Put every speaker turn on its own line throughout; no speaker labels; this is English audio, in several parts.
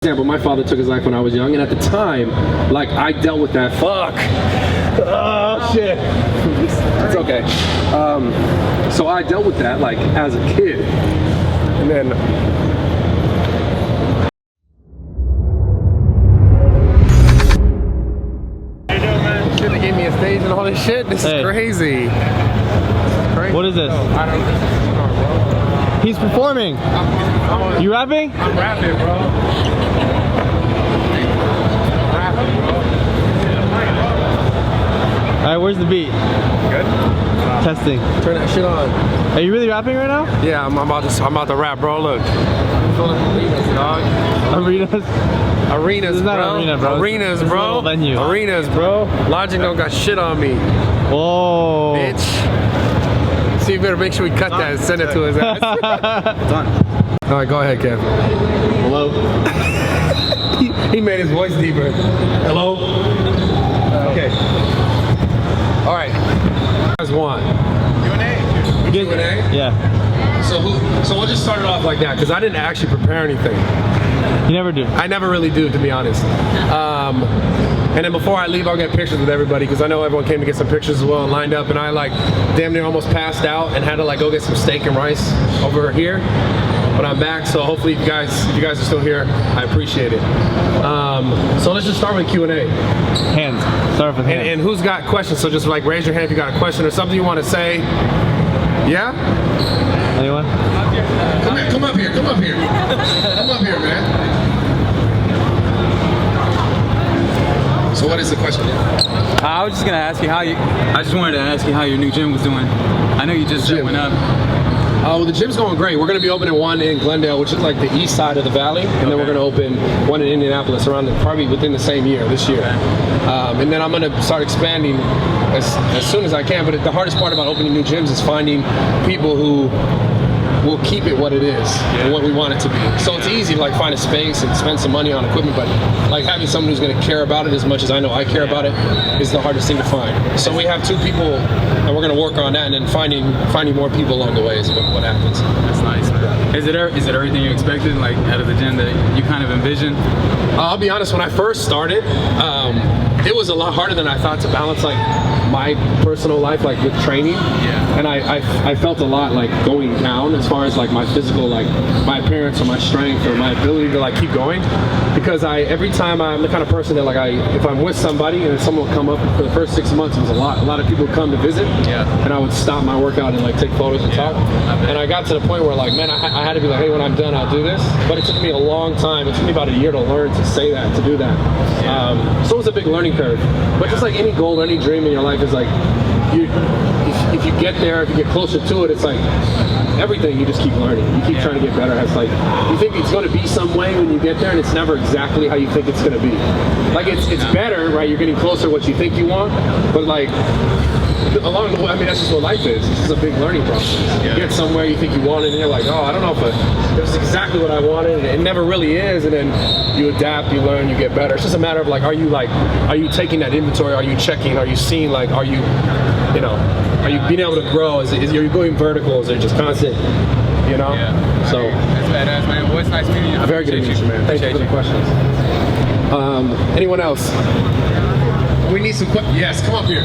example, my father took his life when I was young, and at the time, like, I dealt with that. Fuck. Oh, shit. It's okay. So I dealt with that, like, as a kid. And then... Shit, they gave me a stage and all this shit. This is crazy.
What is this?
I don't know.
He's performing. You rapping?
I'm rapping, bro.
Alright, where's the beat?
Good.
Testing.
Turn that shit on.
Are you really rapping right now?
Yeah, I'm about to rap, bro. Look. Arenas, dog.
Arenas?
Arenas,
It's not
bro.
arena, bro.
Arenas,
It's a
bro.
little venue.
Arenas, bro. Logic don't got shit on me.
Whoa.
Bitch. So you better make sure we cut that and send it to his ass.
Done.
All right, go ahead, Kev.
Hello.
He made his voice deeper. Hello. Okay. All right. You guys want Q&A? Q&A?
Yeah.
So we'll just start it off like that because I didn't actually prepare anything.
You never do.
I never really do, to be honest. And then before I leave, I'll get pictures with everybody because I know everyone came to get some pictures as well and lined up, and I like damn near almost passed out and had to like go get some steak and rice over here. But I'm back, so hopefully if you guys are still here, I appreciate it. So let's just start with Q&A.
Hands. Start with hands.
And who's got questions? So just like raise your hand if you got a question or something you want to say. Yeah?
Anyone?
Come up here. Come up here, man. So what is the question?
I was just gonna ask you I just wanted to ask you how your new gym was doing. I know you just went up.
Well, the gym's going great. We're going to be opening one in Glendale, which is like the east side of the valley, and then we're going to open one in Indianapolis probably within the same year, this year. And then I'm going to start expanding as soon as I can. But the hardest part about opening new gyms is finding people who will keep it what it is and what we want it to be. So it's easy to like find a space and spend some money on equipment, but like having someone who's going to care about it as much as I know I care about it is the hardest thing to find. So we have 2 people, and we're going to work on that, and then finding more people along the way is what happens.
That's nice, man. Is it everything you expected, like out of the gym that you kind of envisioned?
I'll be honest, when I first started, it was a lot harder than I thought to balance like my personal life like with training. And I felt a lot like going down as far as like my physical, like my appearance or my strength or my ability to like keep going, because every time I'm the kind of person that like if I'm with somebody and someone will come up for the first 6 months, it was a lot of people would come to visit, and I would stop my workout and like take photos and talk, and I got to the point where like, man, I had to be like, hey, when I'm done I'll do this, but it took me a long time. It took me about a year to learn to say that, to do that. So it was a big learning curve, but just like any goal, any dream in your life is like, if you get there, if you get closer to it, it's like everything, you just keep learning. You keep trying to get better. It's like, you think it's going to be some way when you get there, and it's never exactly how you think it's going to be. Like, it's better, right? You're getting closer to what you think you want, but like, along the way, I mean, that's just what life is. This is a big learning process. You get somewhere you think you want it, and you're like, oh, I don't know if this is exactly what I wanted, and it never really is, and then you adapt, you learn, you get better. It's just a matter of like, are you taking that inventory? Are you checking? Are you seeing, like, are you being able to grow? Are you going vertical? Is it just constant? You know?
Yeah.
So
that's badass, man. Well, it's nice meeting you.
Very good to meet you, man. Thank you for the questions. Anyone else? We need some questions. Yes, come up here.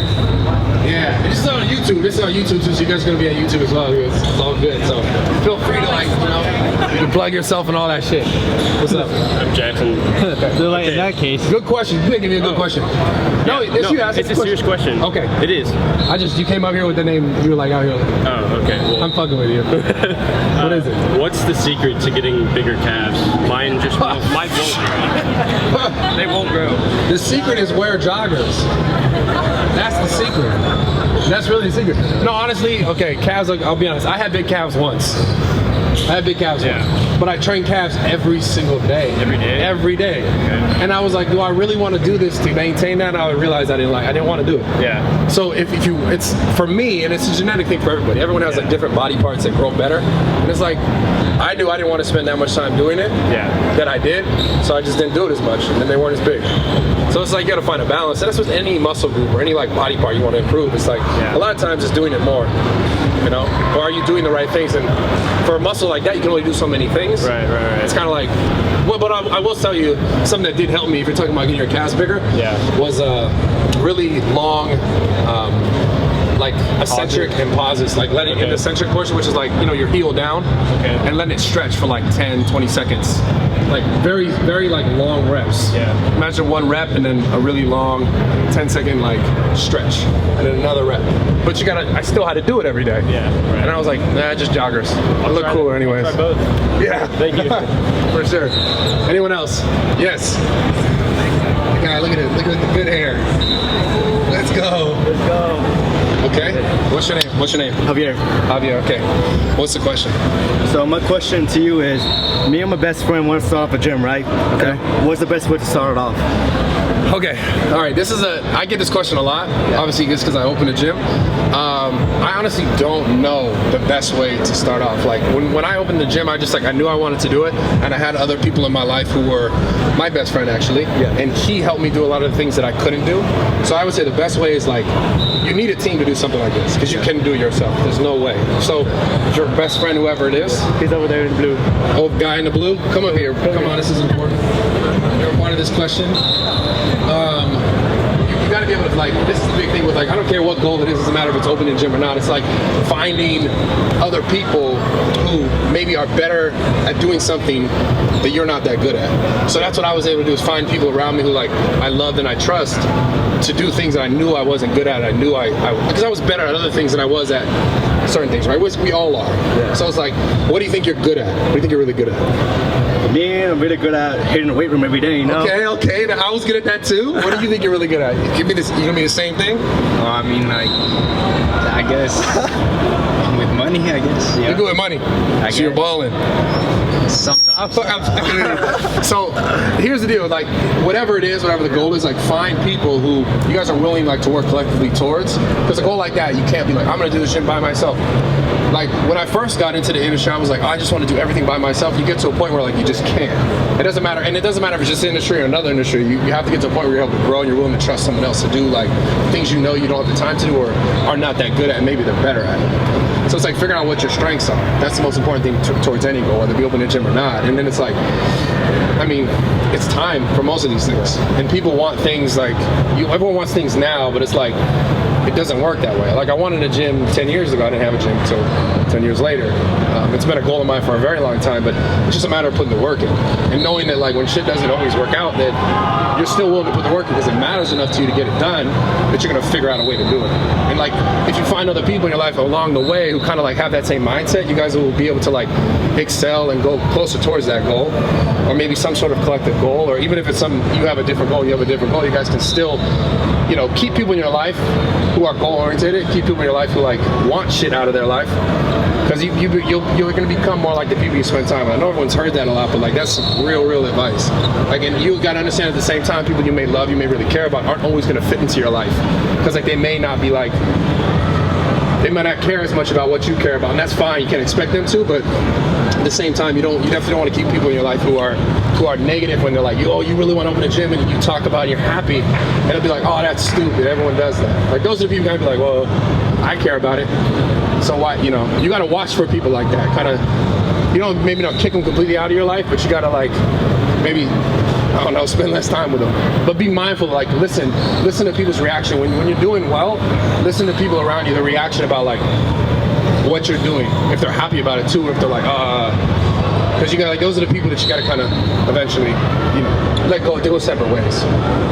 Yeah, this is on YouTube. This is on YouTube too, so you guys are gonna be on YouTube as well. It's all good. So feel free to like, you can plug yourself and all that shit. What's up?
I'm Jackson.
So like in that case.
Good question. You didn't give me a good question. No, you asked.
It's a serious question.
Okay.
It is.
You came up here with the name. You were like out here.
Oh, okay. Well,
I'm fucking with you. What is it?
What's the secret to getting bigger calves? Mine just won't. Mine won't grow. They won't grow.
The secret is wear joggers. That's the secret. That's really the secret. No, honestly, okay, calves, I'll be honest, I had big calves once. But I train calves every single day.
Every day?
Every day. Okay. And I was like, do I really want to do this to maintain that? And I realized I didn't want to do it.
Yeah.
So it's for me, and it's a genetic thing for everybody. Everyone has like different body parts that grow better. And it's like, I didn't want to spend that much time doing it. That I did. So I just didn't do it as much, and then they weren't as big. So it's like, you got to find a balance. And that's with any muscle group or any like body part you want to improve. It's like, a lot of times it's doing it more. you know? Or are you doing the right things? And for a muscle like that, you can only do so many things.
Right.
It's kind of like, well, but I will tell you something that did help me if you're talking about getting your calves bigger.
Yeah.
Was a really long, like eccentric and pauses, like letting in the eccentric portion, which is like, you know, your heel down, and letting it stretch for like 10, 20 seconds. Like very, very like long reps.
Yeah.
Imagine one rep and then a really long 10-second like stretch, and then another rep. But you gotta, I still had to do it every day.
Yeah. Right.
And I was like, nah, just joggers. I look cooler anyways.
I'll try both.
Yeah.
Thank you.
For sure. Anyone else? Yes. God, look at it. Look at the good hair. Let's go.
Let's go.
Okay. What's your name? What's your name?
Javier.
Javier. Okay. What's the question?
So my question to you is, me and my best friend want to start off a gym, right?
Okay.
What's the best way to start it off?
Okay. All right. I get this question a lot. Obviously, just because I opened a gym. I honestly don't know the best way to start off. Like when I opened the gym, I knew I wanted to do it, and I had other people in my life who were my best friend actually, and he helped me do a lot of the things that I couldn't do. So I would say the best way is like, you need a team to do something like this because you can do it yourself. There's no way. So your best friend, whoever it is,
He's over there in blue.
old guy in the blue, come up here. Come on, this is important. You're a part of this question. You gotta be able to, like, this is the big thing with, like, I don't care what goal it is, it doesn't matter if it's open in gym or not. It's like finding other people who maybe are better at doing something that you're not that good at. So that's what I was able to do, is find people around me who, like, I loved and I trust to do things that I knew I wasn't good at. I knew because I was better at other things than I was at certain things, right? Which we all are. Yeah. So it's like, what do you think you're good at? What do you think you're really good at?
Me, I'm really good at hitting the weight room every day, you know?
Okay. Now, I was good at that too. What do you think you're really good at? You gonna be the same thing?
I mean, like, I guess with money, I guess. Yeah.
You're good with money. So you're balling.
Sometimes.
So here's the deal, like whatever it is, whatever the goal is, like find people who you guys are willing like to work collectively towards. Because a goal like that, you can't be like, I'm gonna do this shit by myself. Like when I first got into the industry, I was like, I just want to do everything by myself. You get to a point where like you just can't. It doesn't matter, and it doesn't matter if it's just the industry or another industry. You have to get to a point where you're able to grow and you're willing to trust someone else to do like things you know you don't have the time to do or are not that good at, and maybe they're better at it. So it's like figuring out what your strengths are. That's the most important thing towards any goal, whether it be open a gym or not. And then it's like, I mean, it's time for most of these things. And people want things like, everyone wants things now, but it's like, it doesn't work that way. Like I wanted a gym 10 years ago, I didn't have a gym until 10 years later. It's been a goal of mine for a very long time, but it's just a matter of putting the work in. And knowing that like when shit doesn't always work out, that you're still willing to put the work in because it matters enough to you to get it done, that you're gonna figure out a way to do it. And like, if you find other people in your life along the way who kind of like have that same mindset, you guys will be able to like excel and go closer towards that goal, or maybe some sort of collective goal, or even if it's you have a different goal, you guys can still, you know, keep people in your life who are goal oriented, keep people in your life who like want shit out of their life, because you're going to become more like the people you spend time with. I know everyone's heard that a lot, but like that's real advice. Like, and you got to understand at the same time, people you may love, you may really care about, aren't always going to fit into your life, because like they may not be like, they might not care as much about what you care about, and that's fine. You can't expect them to, but at the same time, you definitely don't want to keep people in your life who are negative when they're like, oh, you really want to open a gym, and you talk about it, you're happy, and it'll be like, oh, that's stupid. Everyone does that. Like those are the people who gotta be like, well, I care about it. So why, you know, you gotta watch for people like that. Kind of, you don't maybe not kick them completely out of your life, but you gotta like maybe, I don't know, spend less time with them. But be mindful, like listen to people's reaction. When you're doing well, listen to people around you, the reaction about like what you're doing. If they're happy about it too, or if they're like, because you got like, those are the people that you got to kind of eventually, you know, let go. They go separate ways.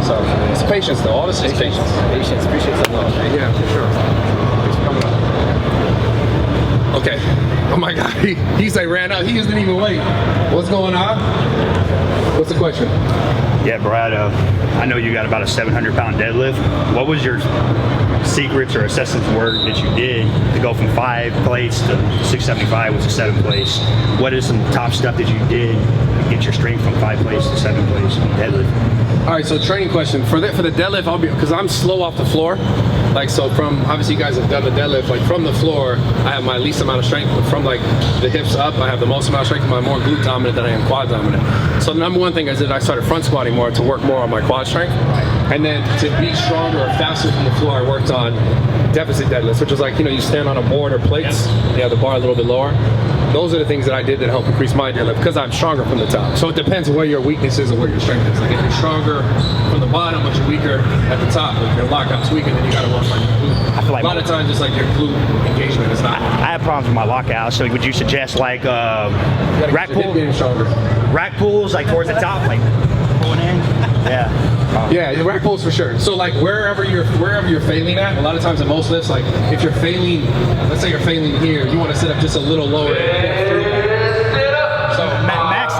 So it's patience though. All this is patience.
Patience, appreciate so much.
Yeah, for sure. Thanks for coming up. Okay. Oh my God, he's like ran out. He doesn't even wait. What's going on? What's the question?
Yeah, Brad, I know you got about a 700-pound deadlift. What was your secrets or assessment work that you did to go from 5 plates to 675 with a 7 plates? What is some top stuff that you did to get your strength from 5 plates to 7 plates on deadlift?
All right, so training question for the deadlift, because I'm slow off the floor. Like, so from, obviously you guys have done the deadlift, like from the floor, I have my least amount of strength, but from like the hips up, I have the most amount of strength. I'm more glute dominant than I am quad dominant. So the number one thing is that I started front squatting more to work more on my quad strength. And then to be stronger or faster from the floor, I worked on deficit deadlifts, which was like, you stand on a board or plates, you have the bar a little bit lower. Those are the things that I did that help increase my deadlift because I'm stronger from the top. So it depends on where your weakness is and where your strength is. Like if you're stronger from the bottom, but you're weaker at the top, if your lockout's weaker, then you gotta work on your glute.
I feel like
a lot of times it's like your glute engagement is not.
I have problems with my lockout, so would you suggest like rack pull?
Getting stronger.
Rack pulls like towards the top, like pulling in? Yeah.
Yeah, the rack pulls for sure. So like wherever you're failing at, a lot of times in most lifts, like if you're failing, let's say you're failing here, you want to sit up just a little lower. So
max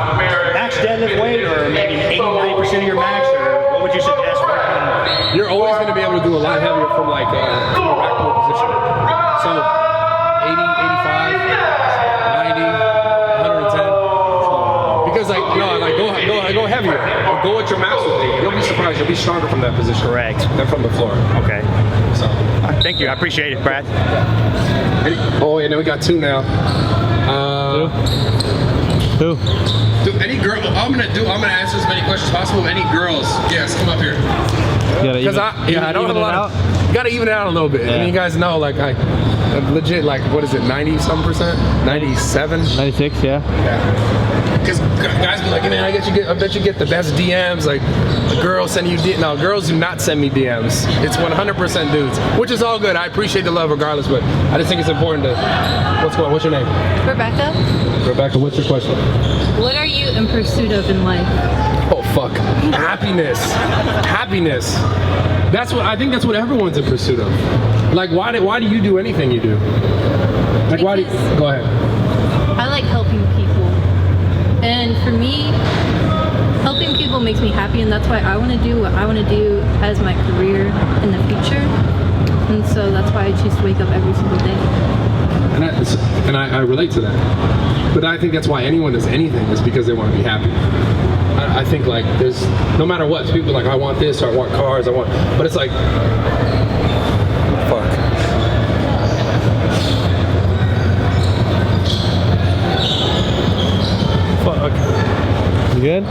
deadlift weight, or maybe 80-90% of your max, or what would you suggest?
You're always going to be able to do a lot heavier from like from a rack pull position. So 80, 85, 90, 110. Because like go heavier. Or go at your max with it. You'll be surprised. You'll be stronger from that position.
Correct.
Than from the floor.
Okay.
So
thank you. I appreciate it, Brad.
Oh, and then we got 2 now.
Who?
Dude, any girl? I'm gonna answer as many questions as possible. Any girls? Yes, come up here. Because I don't have a lot of. You gotta even it out a little bit.
Yeah.
And you guys know, like I'm legit, like what is it, 90-some%, 97,
96, yeah.
Yeah. Because guys be like, man, I bet you get the best DMs. Like, the girls send you DMs. No, girls do not send me DMs. It's 100% dudes, which is all good. I appreciate the love regardless, but I just think it's important to. What's your name?
Rebecca,
Rebecca, what's your question?
what are you in pursuit of in life?
Oh fuck, happiness. That's what everyone's in pursuit of. Like, why do you do anything you do? Like, why do you, go ahead.
I like helping people. And for me, helping people makes me happy, and that's why I want to do what I want to do as my career in the future. And so that's why I choose to wake up every single day.
And I relate to that. But I think that's why anyone does anything, is because they want to be happy. I think like there's, no matter what, people are like, I want this, or I want cars, but it's like, fuck. Fuck.
You good?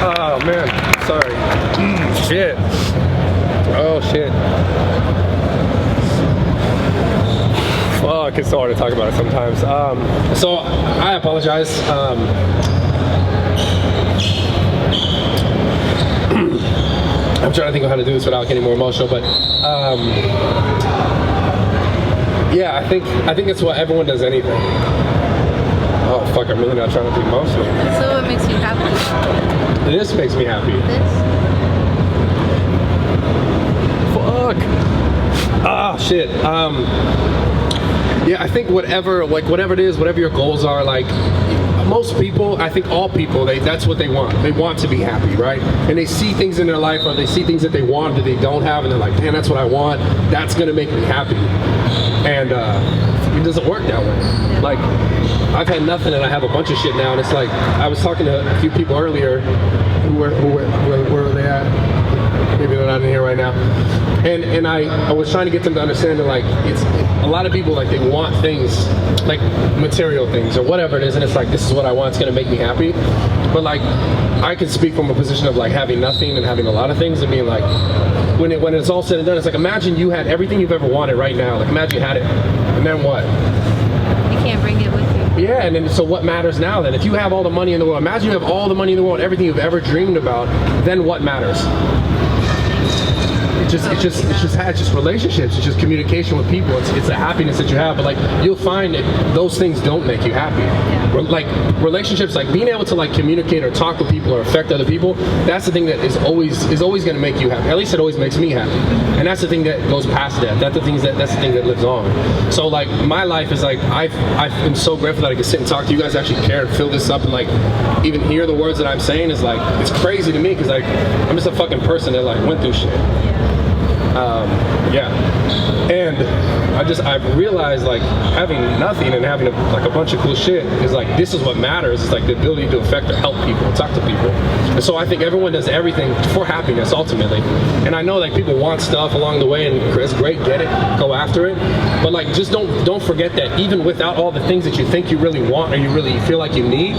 Oh man, sorry. Shit. Oh shit. Fuck, it's so hard to talk about it sometimes. So I apologize. I'm trying to think of how to do this without getting more emotional, but yeah, I think it's what everyone does anything. Oh fuck, I'm really not trying to be emotional.
So what makes you happy?
This makes me happy.
This?
Fuck. Ah, shit. Yeah, I think whatever it is, whatever your goals are, like most people, I think all people, that's what they want. They want to be happy, right? And they see things in their life, or they see things that they want that they don't have, and they're like, damn, that's what I want. That's gonna make me happy. And it doesn't work that way. Like, I've had nothing and I have a bunch of shit now, and it's like, I was talking to a few people earlier, where were they at? Maybe they're not in here right now. And I was trying to get them to understand that, like, it's a lot of people, like, they want things, like material things or whatever it is, and it's like, this is what I want, it's gonna make me happy. But like, I can speak from a position of like having nothing and having a lot of things, and being like, when it's all said and done, it's like, imagine you had everything you've ever wanted right now. Like, imagine you had it, and then what?
You can't bring it with you.
Yeah, and then so what matters now then? If you have all the money in the world, imagine you have all the money in the world, everything you've ever dreamed about, then what matters? It's just relationships. It's just communication with people. It's a happiness that you have. But like, you'll find that those things don't make you happy. Like relationships, like being able to like communicate or talk with people or affect other people. That's the thing that is always going to make you happy. At least it always makes me happy. And that's the thing that goes past that. That's the thing that lives on. So like, my life is like, I'm so grateful that I can sit and talk to you guys, actually care and fill this up, and like even hear the words that I'm saying is like, it's crazy to me, because like, I'm just a fucking person that like went through shit. Yeah, and I've realized like having nothing and having like a bunch of cool shit is like, this is what matters. It's like the ability to affect or help people, talk to people. And so I think everyone does everything for happiness ultimately. And I know like people want stuff along the way, and it's great, get it, go after it. But like, just don't forget that even without all the things that you think you really want or you really feel like you need,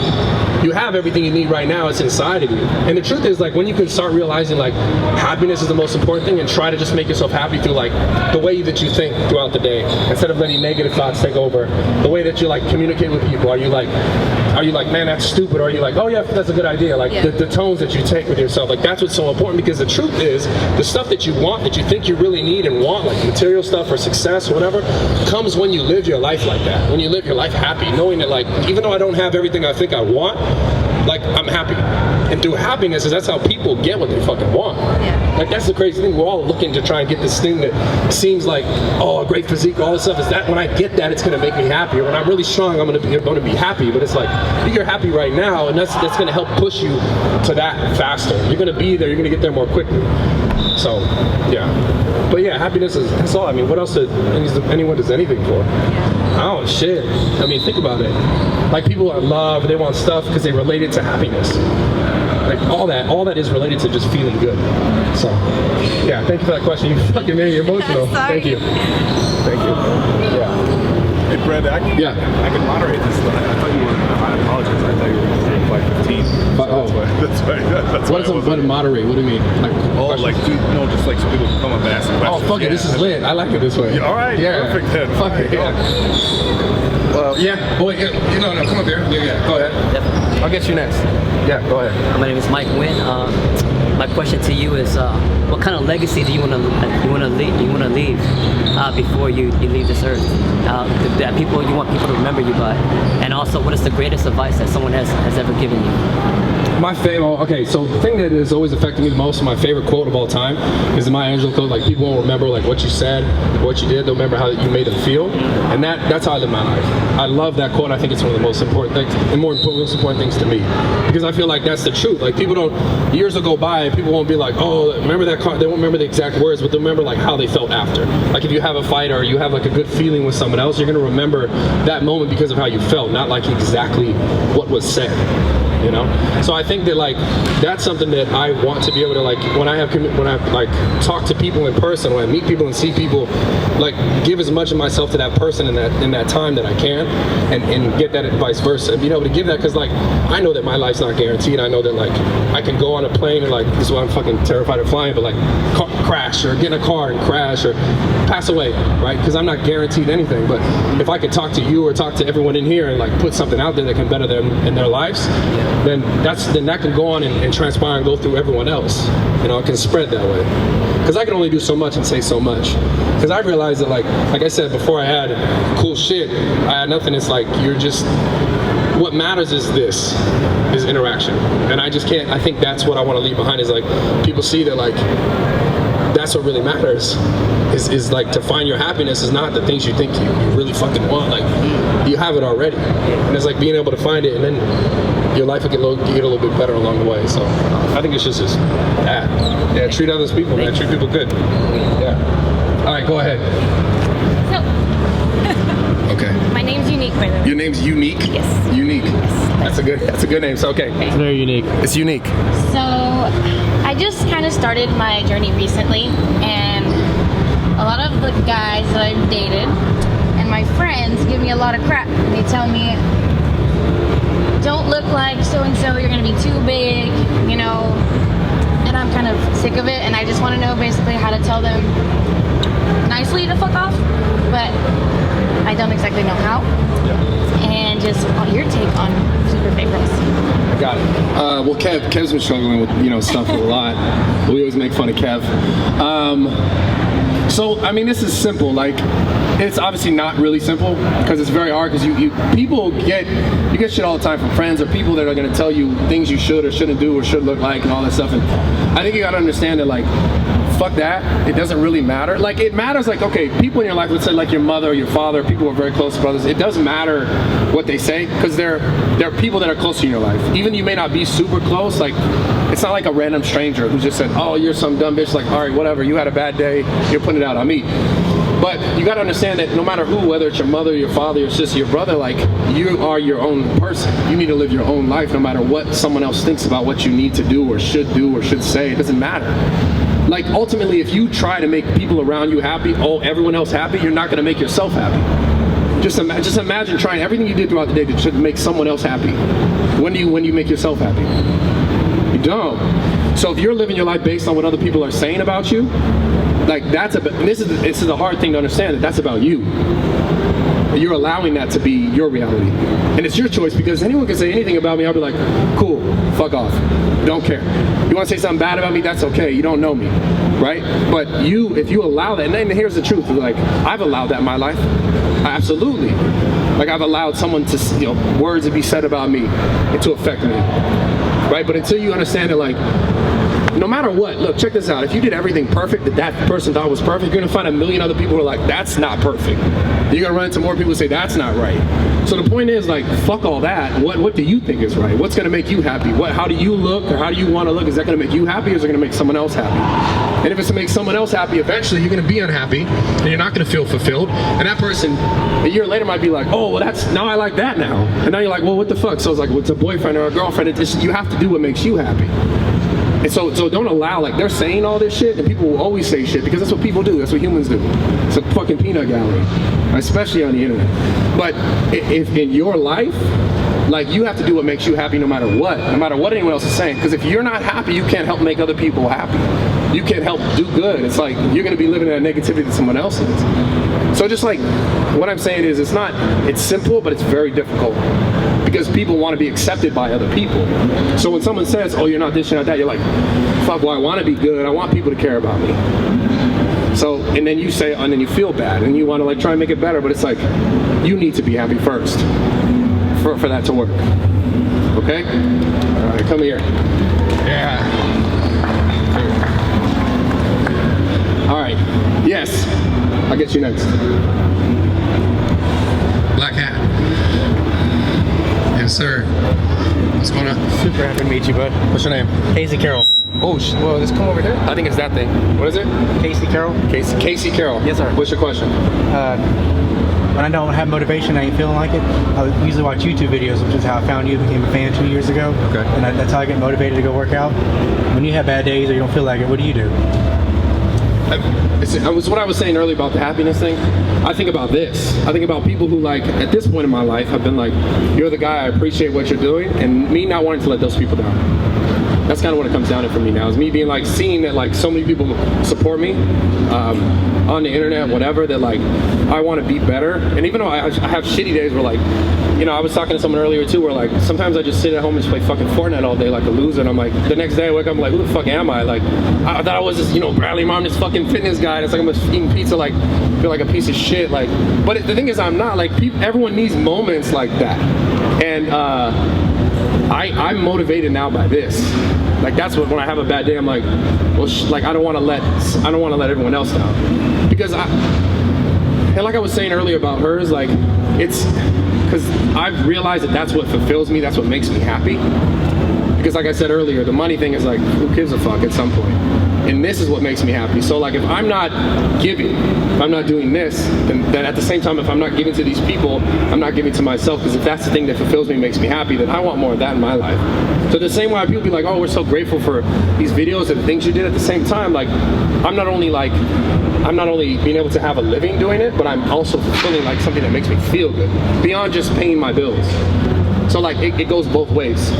you have everything you need right now. It's inside of you. And the truth is, like, when you can start realizing like happiness is the most important thing, and try to just make yourself happy through like the way that you think throughout the day, instead of letting negative thoughts take over, the way that you like communicate with people. Are you like, man, that's stupid? Or are you like, oh yeah, that's a good idea? Like the tones that you take with yourself, like that's what's so important. Because the truth is, the stuff that you want, that you think you really need and want, like material stuff or success or whatever, comes when you live your life like that. When you live your life happy, knowing that like, even though I don't have everything I think I want, like I'm happy. And through happiness, that's how people get what they fucking want.
Yeah.
Like that's the crazy thing. We're all looking to try and get this thing that seems like, oh, a great physique, all this stuff. Is that when I get that, it's gonna make me happy. Or when I'm really strong, I'm gonna be happy. But it's like, you're happy right now, and that's gonna help push you to that faster. You're gonna be there. You're gonna get there more quickly. So, yeah. But yeah, happiness that's all. I mean, what else does anyone does anything for? Oh shit. I mean, think about it. Like people are love, they want stuff because they relate it to happiness. Like all that is related to just feeling good. So, yeah, thank you for that question. You fucking made me emotional.
Sorry.
Thank you. Thank you. Yeah.
Hey, Brad, I can moderate this. I thought you were. I apologize. I thought you were saying 5:15. That's why.
What is moderate? What do you mean? Like,
just like so people can come up and ask questions.
oh, fuck it. This is lit. I like it this way.
Yeah, all right.
Yeah.
Perfect then.
Fuck it. Yeah. Well, yeah. Boy, no, come up here. Yeah. Go ahead.
Yep.
I'll get you next. Yeah, go ahead.
My name is Mike Nguyen. My question to you is, what kind of legacy do you want to leave before you leave this earth? That you want people to remember you by, and also, what is the greatest advice that someone has ever given you?
My favorite, okay, so the thing that has always affected me the most, my favorite quote of all time, is the Maya Angelou quote. Like, people won't remember like what you said, what you did, they'll remember how you made them feel. And that's how I live my life. I love that quote. I think it's one of the most important things, and most important things to me. Because I feel like that's the truth. Like, people don't, years will go by and people won't be like, oh, remember that car, they won't remember the exact words, but they'll remember like how they felt after. Like if you have a fight or you have like a good feeling with someone else, you're gonna remember that moment because of how you felt, not like exactly what was said. You know, so I think that like that's something that I want to be able to like when I like talk to people in person, when I meet people and see people, like give as much of myself to that person in that time that I can, and get that and vice versa, and being able to give that, because like I know that my life's not guaranteed. I know that like I can go on a plane and like, this is why I'm fucking terrified of flying, but like crash or get in a car and crash or pass away, right? Because I'm not guaranteed anything. But if I could talk to you or talk to everyone in here and like put something out there that can better them in their lives, then that can go on and transpire and go through everyone else. You know, it can spread that way. Because I can only do so much and say so much. Because I realized that like I said before, I had cool shit, I had nothing. It's like you're just, what matters is interaction. And I just can't, I think that's what I want to leave behind, is like people see that like that's what really matters. Is like to find your happiness is not the things you think you really fucking want. Like you have it already. And it's like being able to find it, and then your life will get a little bit better along the way. So I think it's just that. Yeah, treat others people, man. Treat people good. Yeah. All right, go ahead.
So,
okay.
My name's Unique, by the way.
Your name's Unique?
Yes.
Unique.
Yes.
That's a good name. So okay.
It's very unique.
It's unique.
So, I just kind of started my journey recently, and a lot of the guys that I've dated and my friends give me a lot of crap. They tell me, don't look like so-and-so, you're gonna be too big, you know, and I'm kind of sick of it, and I just want to know basically how to tell them nicely to fuck off, but I don't exactly know how. And just want your take on super fake girls.
I got it. Well, Kev's been struggling with stuff a lot. We always make fun of Kev. So I mean, this is simple. Like, it's obviously not really simple because it's very hard. Because you get shit all the time from friends or people that are gonna tell you things you should or shouldn't do or should look like and all that stuff. And I think you gotta understand that like, fuck that. It doesn't really matter. Like, it matters, like, okay, people in your life, let's say like your mother or your father, people who are very close brothers, it doesn't matter what they say, because they're people that are close to you in your life. Even you may not be super close, like, it's not like a random stranger who just said, oh, you're some dumb bitch, like, all right, whatever, you had a bad day, you're putting it out on me. But you got to understand that no matter who, whether it's your mother, your father, your sister, your brother, like, you are your own person. You need to live your own life no matter what someone else thinks about what you need to do or should say. It doesn't matter. Like, ultimately, if you try to make people around you happy, everyone else happy, you're not going to make yourself happy. Just imagine trying everything you did throughout the day to make someone else happy. When do you make yourself happy? You don't. So if you're living your life based on what other people are saying about you, like, this is a hard thing to understand, that's about you. You're allowing that to be your reality. And it's your choice, because anyone can say anything about me, I'll be like, cool, fuck off, don't care. You want to say something bad about me, that's okay, you don't know me, right? But if you allow that, and then here's the truth, like, I've allowed that in my life, absolutely. Like, I've allowed someone to, words to be said about me and to affect me, right? But until you understand that, like, no matter what, look, check this out. If you did everything perfect that person thought was perfect, you're gonna find a million other people who are like, that's not perfect. You're gonna run into more people who say, that's not right. So the point is, like, fuck all that. What do you think is right? What's gonna make you happy? How do you look, or how do you wanna look? Is that gonna make you happy, or is it gonna make someone else happy? And if it's to make someone else happy, eventually you're gonna be unhappy, and you're not gonna feel fulfilled. And that person, a year later, might be like, oh, well, now I like that now. And now you're like, well, what the fuck? So it's like, it's a boyfriend or a girlfriend. You have to do what makes you happy. And so don't allow, like, they're saying all this shit, and people will always say shit, because that's what people do, that's what humans do. It's a fucking peanut gallery, especially on the internet. But if in your life, like, you have to do what makes you happy no matter what anyone else is saying. Because if you're not happy, you can't help make other people happy. You can't help do good. It's like, you're gonna be living in that negativity that someone else is. So just like, what I'm saying is, it's simple, but it's very difficult. Because people want to be accepted by other people. So when someone says, oh, you're not this, you're not that, you're like, fuck, well, I want to be good. I want people to care about me. So, and then you say, and then you feel bad, and you want to, like, try and make it better, but it's like, you need to be happy first for that to work. Okay? All right, come here. Yeah. All right. Yes. I'll get you next. Black hat. Yes, sir. What's going on?
Super happy to meet you, bud.
What's your name?
Casey Carroll.
Oh, well, let's come over here. I think it's that thing. What is it?
Casey Carroll.
Casey Carroll.
Yes, sir.
What's your question?
When I don't have motivation, I ain't feeling like it, I usually watch YouTube videos, which is how I found you. Became a fan 2 years ago.
Okay.
And that's how I get motivated to go work out. When you have bad days or you don't feel like it, what do you do?
It was what I was saying earlier about the happiness thing. I think about this. I think about people who, like, at this point in my life, have been like, you're the guy, I appreciate what you're doing, and me not wanting to let those people down. That's kind of what it comes down to for me now, is me being like, seeing that, like, so many people support me on the internet, whatever, that, like, I want to be better. And even though I have shitty days where, like, I was talking to someone earlier too, where, like, sometimes I just sit at home and just play fucking Fortnite all day like a loser, and I'm like, the next day I wake up, I'm like, who the fuck am I? Like, I thought I was this, Bradley Martin, this fucking fitness guy, and it's like I'm just eating pizza, like, feel like a piece of shit, like, but the thing is, I'm not, like, everyone needs moments like that, and I'm motivated now by this. Like, that's what, when I have a bad day, I'm like, well, like, I don't want to let everyone else down, because and like I was saying earlier about hers, like, it's because I've realized that that's what fulfills me, that's what makes me happy. Because like I said earlier, the money thing is like, who gives a fuck at some point? And this is what makes me happy. So, like, if I'm not giving, if I'm not doing this, then at the same time, if I'm not giving to these people, I'm not giving to myself. Because if that's the thing that fulfills me, makes me happy, then I want more of that in my life. So the same way people be like, oh, we're so grateful for these videos and the things you did, at the same time, like, I'm not only being able to have a living doing it, but I'm also fulfilling, like, something that makes me feel good beyond just paying my bills. So, like, it goes both ways.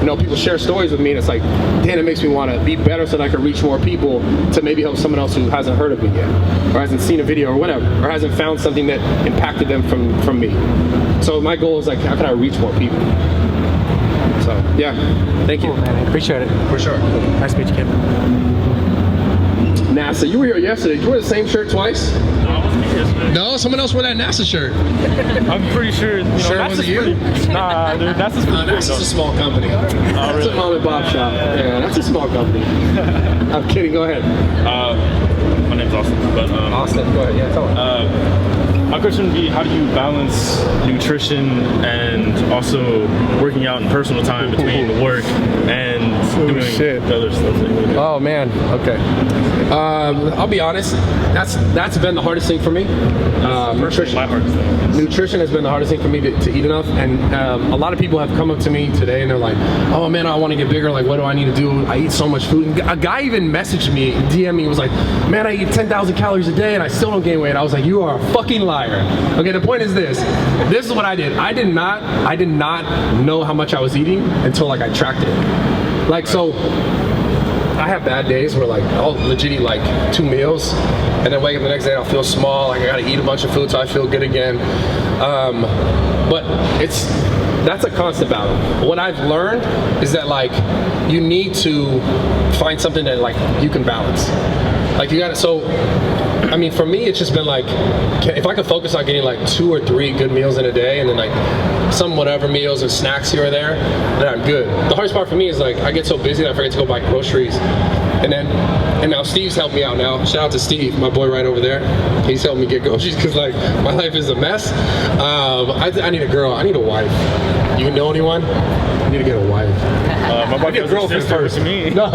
People share stories with me, and it's like, damn, it makes me want to be better so that I can reach more people to maybe help someone else who hasn't heard of me yet, or hasn't seen a video or whatever, or hasn't found something that impacted them from me. So my goal is, like, how can I reach more people? So, yeah, thank you.
Cool, man. I appreciate it.
For sure.
Nice to meet you, kid.
NASA, you were here yesterday. Did you wear the same shirt twice? No, someone else wore that NASA shirt.
I'm pretty sure.
Sure it wasn't you?
Nah, dude, NASA's pretty big,
NASA's a small company. That's a mom and pop shop. Yeah, that's a small company. I'm kidding. Go ahead.
My name's Austin. But
Austin, go ahead. Yeah, tell me.
My question would be, how do you balance nutrition and also working out in personal time between work and doing the other stuff that you do?
Oh man, okay. I'll be honest, that's been the hardest thing for me. Nutrition has been the hardest thing for me to eat enough, and a lot of people have come up to me today and they're like, oh man, I want to get bigger, like what do I need to do? I eat so much food. And a guy even messaged me, DM me, was like, man, I eat 10,000 calories a day and I still don't gain weight. I was like, you are a fucking liar. Okay, the point is this is what I did. I did not know how much I was eating until like I tracked it. Like, so I have bad days where like I'll legit eat like 2 meals and then wake up the next day and I'll feel small, like I gotta eat a bunch of food so I feel good again. But that's a constant battle. What I've learned is that like you need to find something that like you can balance. Like you gotta, so I mean, for me, it's just been like, if I could focus on getting like 2 or 3 good meals in a day and then like some whatever meals and snacks here or there, then I'm good. The hardest part for me is like, I get so busy that I forget to go buy groceries. And now Steve's helped me out now. Shout out to Steve, my boy right over there. He's helped me get groceries because like my life is a mess. I need a girl, I need a wife. You know anyone? I need to get a wife.
My wife has a girlfriend first. Me.
No,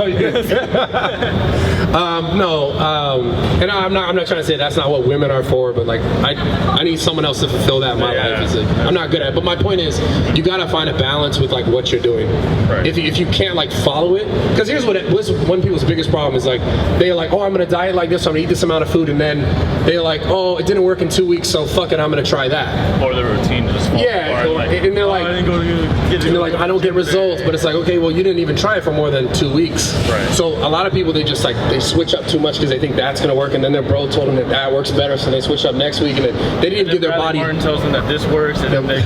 and I'm not trying to say that's not what women are for, but like I need someone else to fulfill that in my life. Is like, I'm not good at it. But my point is, you gotta find a balance with like what you're doing.
Right.
If you can't like follow it, because here's what one people's biggest problem is, like they're like, oh, I'm gonna diet like this, so I'm gonna eat this amount of food, and then they're like, oh, it didn't work in 2 weeks, so fuck it, I'm gonna try that.
Or the routine just falls apart,
and they're like, I don't get results, but it's like, okay, well, you didn't even try it for more than 2 weeks.
Right.
So a lot of people, they just like, they switch up too much because they think that's gonna work, and then their bro told them that works better, so they switch up next week, and they didn't give their body.
Martin tells them that this works, and then they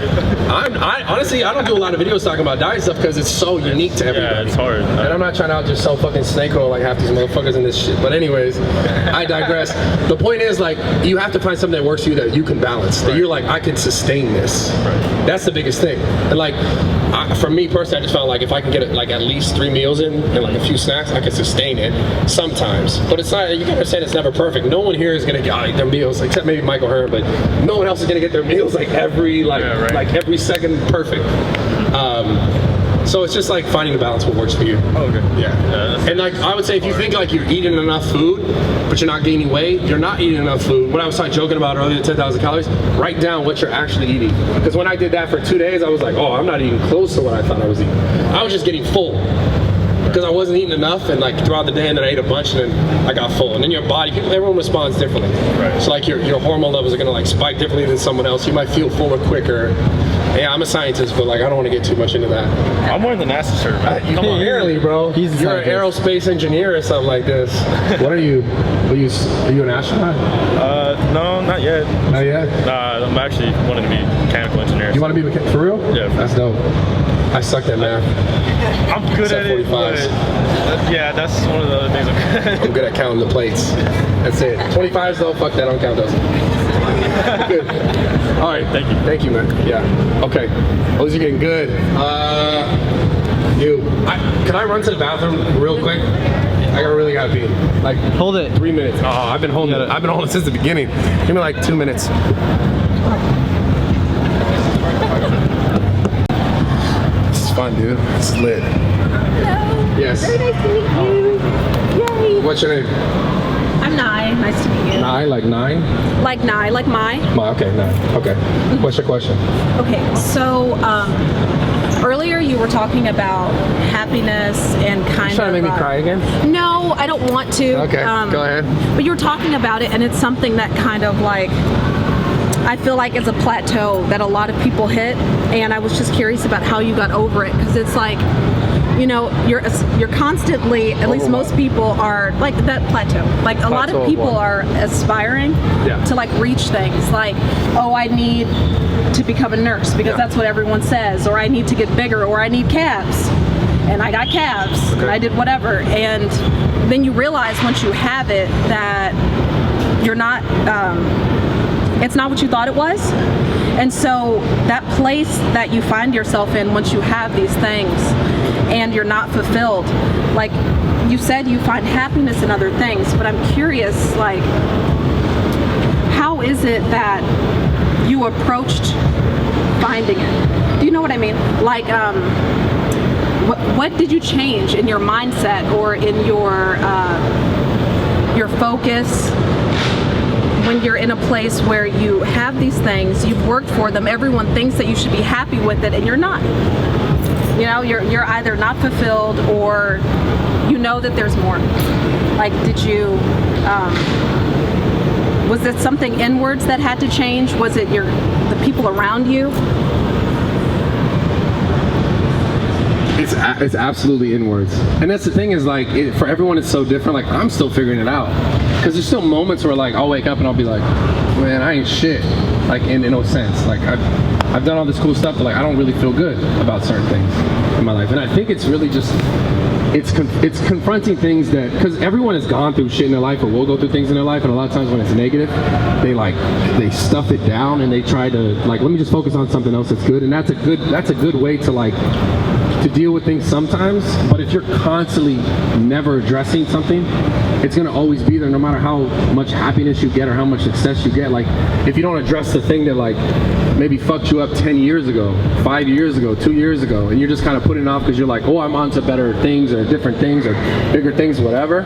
honestly, I don't do a lot of videos talking about diet stuff because it's so unique to everybody.
Yeah, it's hard.
And I'm not trying to out just sell fucking snake oil like half these motherfuckers in this shit. But anyways, I digress. The point is, like, you have to find something that works for you that you can balance. That you're like, I can sustain this.
Right.
That's the biggest thing. And like, for me personally, I just found like if I can get like at least 3 meals in and like a few snacks, I can sustain it sometimes. But it's not, you gotta understand, it's never perfect. No one here is gonna get their meals, except maybe Michael Hearn, but no one else is gonna get their meals like every every second perfect. So it's just like finding a balance what works for you.
Oh, okay.
Yeah. And like I would say, if you think like you're eating enough food, but you're not gaining weight, you're not eating enough food. What I was joking about earlier, 10,000 calories, write down what you're actually eating. Because when I did that for 2 days, I was like, oh, I'm not eating close to what I thought I was eating. I was just getting full. Because I wasn't eating enough, and like throughout the day, and then I ate a bunch, and then I got full. And then your body, everyone responds differently.
Right.
So like your hormone levels are gonna like spike differently than someone else. You might feel fuller quicker. Yeah, I'm a scientist, but like I don't want to get too much into that.
I'm wearing the NASA shirt, man.
Come on, barely, bro. You're an aerospace engineer or something like this. What are you? Are you an astronaut?
No, not yet.
Not yet?
Nah, I'm actually wanting to be a mechanical engineer.
You want to be for real?
Yeah.
That's dope. I sucked at math.
I'm good at it, but yeah, that's one of the other things I'm good at.
I'm good at counting the plates. That's it. 25s though, fuck that, I don't count those. Good. All right,
thank you.
Thank you, man. Yeah. Okay. Those are getting good. Can I run to the bathroom real quick? I really gotta pee. Like,
hold it.
3 minutes. Oh, I've been holding it. I've been holding it since the beginning. Give me like 2 minutes. This is fun, dude. It's lit.
Hello.
Yes.
Very nice to meet you. Yay.
What's your name?
I'm Nye. Nice to meet you.
Nye, like 9?
Like Nye, like my.
Okay, 9. Okay. What's your question?
Okay, so earlier you were talking about happiness and kind of...
Trying to make me cry again?
No, I don't want to.
Okay, go ahead.
But you were talking about it, and it's something that kind of like, I feel like it's a plateau that a lot of people hit, and I was just curious about how you got over it, because it's like, you know, you're constantly, at least most people are like that plateau. Like a lot of people are aspiring to like reach things like, oh, I need to become a nurse because that's what everyone says, or I need to get bigger, or I need calves, and I got calves, and I did whatever, and then you realize once you have it that you're not, it's not what you thought it was. And so that place that you find yourself in once you have these things and you're not fulfilled, like you said, you find happiness in other things, but I'm curious, like, how is it that you approached finding it? Do you know what I mean? Like, what did you change in your mindset or in your focus when you're in a place where you have these things, you've worked for them, everyone thinks that you should be happy with it, and you're not. You know, you're either not fulfilled or you know that there's more. Like, did you, was it something inwards that had to change? Was it the people around you?
It's absolutely inwards, and that's the thing is like for everyone it's so different. Like I'm still figuring it out because there's still moments where like I'll wake up and I'll be like, man, I ain't shit. Like in no sense. Like I've done all this cool stuff, but like I don't really feel good about certain things in my life. And I think it's really just it's confronting things that, because everyone has gone through shit in their life or will go through things in their life, and a lot of times when it's negative, they stuff it down and they try to like, let me just focus on something else that's good. And that's a good way to like to deal with things sometimes. But if you're constantly never addressing something, it's gonna always be there no matter how much happiness you get or how much success you get. Like if you don't address the thing that like maybe fucked you up 10 years ago, 5 years ago, 2 years ago, and you're just kind of putting it off because you're like, oh, I'm on to better things or different things or bigger things, whatever,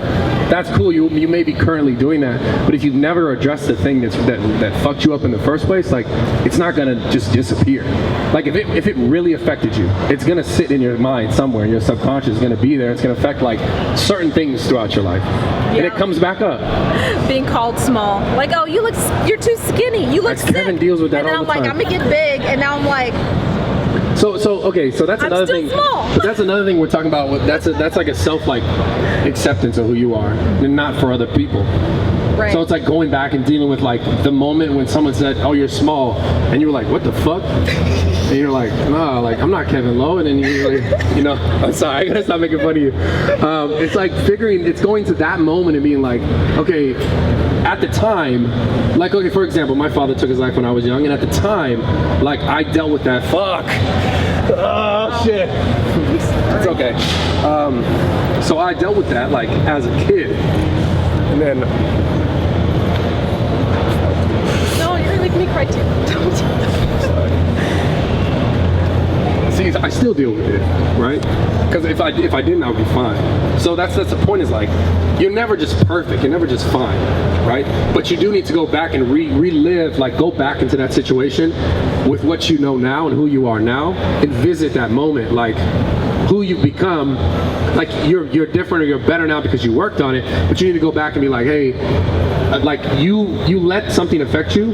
that's cool. You may be currently doing that, but if you've never addressed the thing that fucked you up in the first place, like it's not gonna just disappear. Like if it really affected you, it's gonna sit in your mind somewhere, in your subconscious, it's gonna be there. It's gonna affect like certain things throughout your life. Yeah. And it comes back up.
Being called small, like, oh, you're too skinny. You look sick.
Kevin deals with that all the time.
And then I'm like, I'm gonna get big, and now I'm like.
So that's another thing.
Small.
But that's another thing we're talking about. That's like a self like acceptance of who you are, and not for other people. Right. So it's like going back and dealing with like the moment when someone said, "Oh, you're small," and you were like, "What the fuck?" And you're like, "No, like I'm not Kevin Lowe." And then you're like, you know, I'm sorry, I gotta stop making fun of you. It's like it's going to that moment and being like, okay, at the time, like, okay, for example, my father took his life when I was young, and at the time, like I dealt with that. Fuck. Oh shit. It's okay. So I dealt with that like as a kid, and then.
No, you're gonna make me cry too. Don't.
See, I still deal with it, right? Because if I didn't, I would be fine. So that's the point. Is like you're never just perfect. You're never just fine, right? But you do need to go back and relive, like go back into that situation with what you know now and who you are now, and visit that moment, like who you've become. Like you're different or you're better now because you worked on it. But you need to go back and be like, hey, like you let something affect you,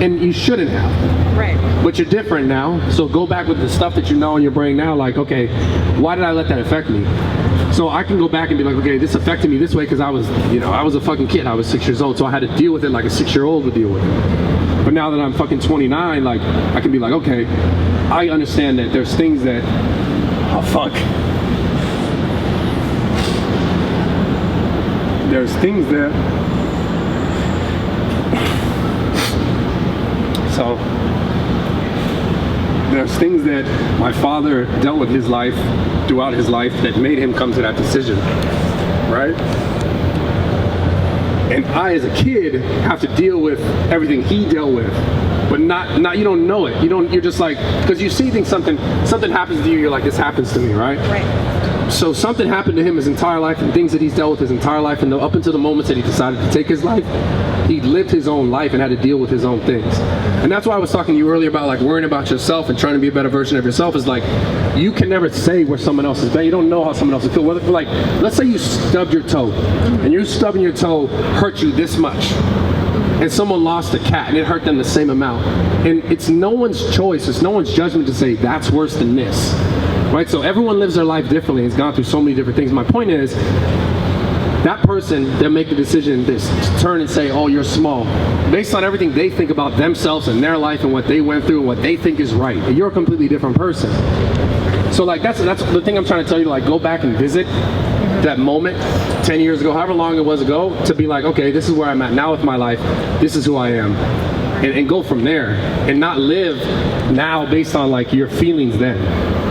and you shouldn't have.
Right.
But you're different now, so go back with the stuff that you know in your brain now, like, okay, why did I let that affect me? So I can go back and be like, okay, this affected me this way because I was a fucking kid. I was 6 years old, so I had to deal with it like a 6-year-old would deal with it. But now that I'm fucking 29, like, I can be like, okay, I understand that there's things that, oh, fuck. There's things that, so, there's things that my father dealt with his life, throughout his life, that made him come to that decision, right? And I, as a kid, have to deal with everything he dealt with, but not you don't know it. You're just like, because you see things, something happens to you, you're like, this happens to me, right?
Right.
So something happened to him his entire life, and things that he's dealt with his entire life, and up until the moments that he decided to take his life, he lived his own life and had to deal with his own things. And that's why I was talking to you earlier about like worrying about yourself and trying to be a better version of yourself. Is like, you can never say where someone else is bad. You don't know how someone else will feel. Whether, like, let's say you stubbed your toe, and you stubbing your toe hurt you this much, and someone lost a cat and it hurt them the same amount. And it's no one's choice, it's no one's judgment to say that's worse than this. Right? So everyone lives their life differently and has gone through so many different things. My point is, that person that make the decision to turn and say, oh, you're small, based on everything they think about themselves and their life and what they went through and what they think is right. You're a completely different person. So like that's the thing I'm trying to tell you, like go back and visit that moment 10 years ago, however long it was ago, to be like, okay, this is where I'm at now with my life, this is who I am, and go from there, and not live now based on like your feelings then.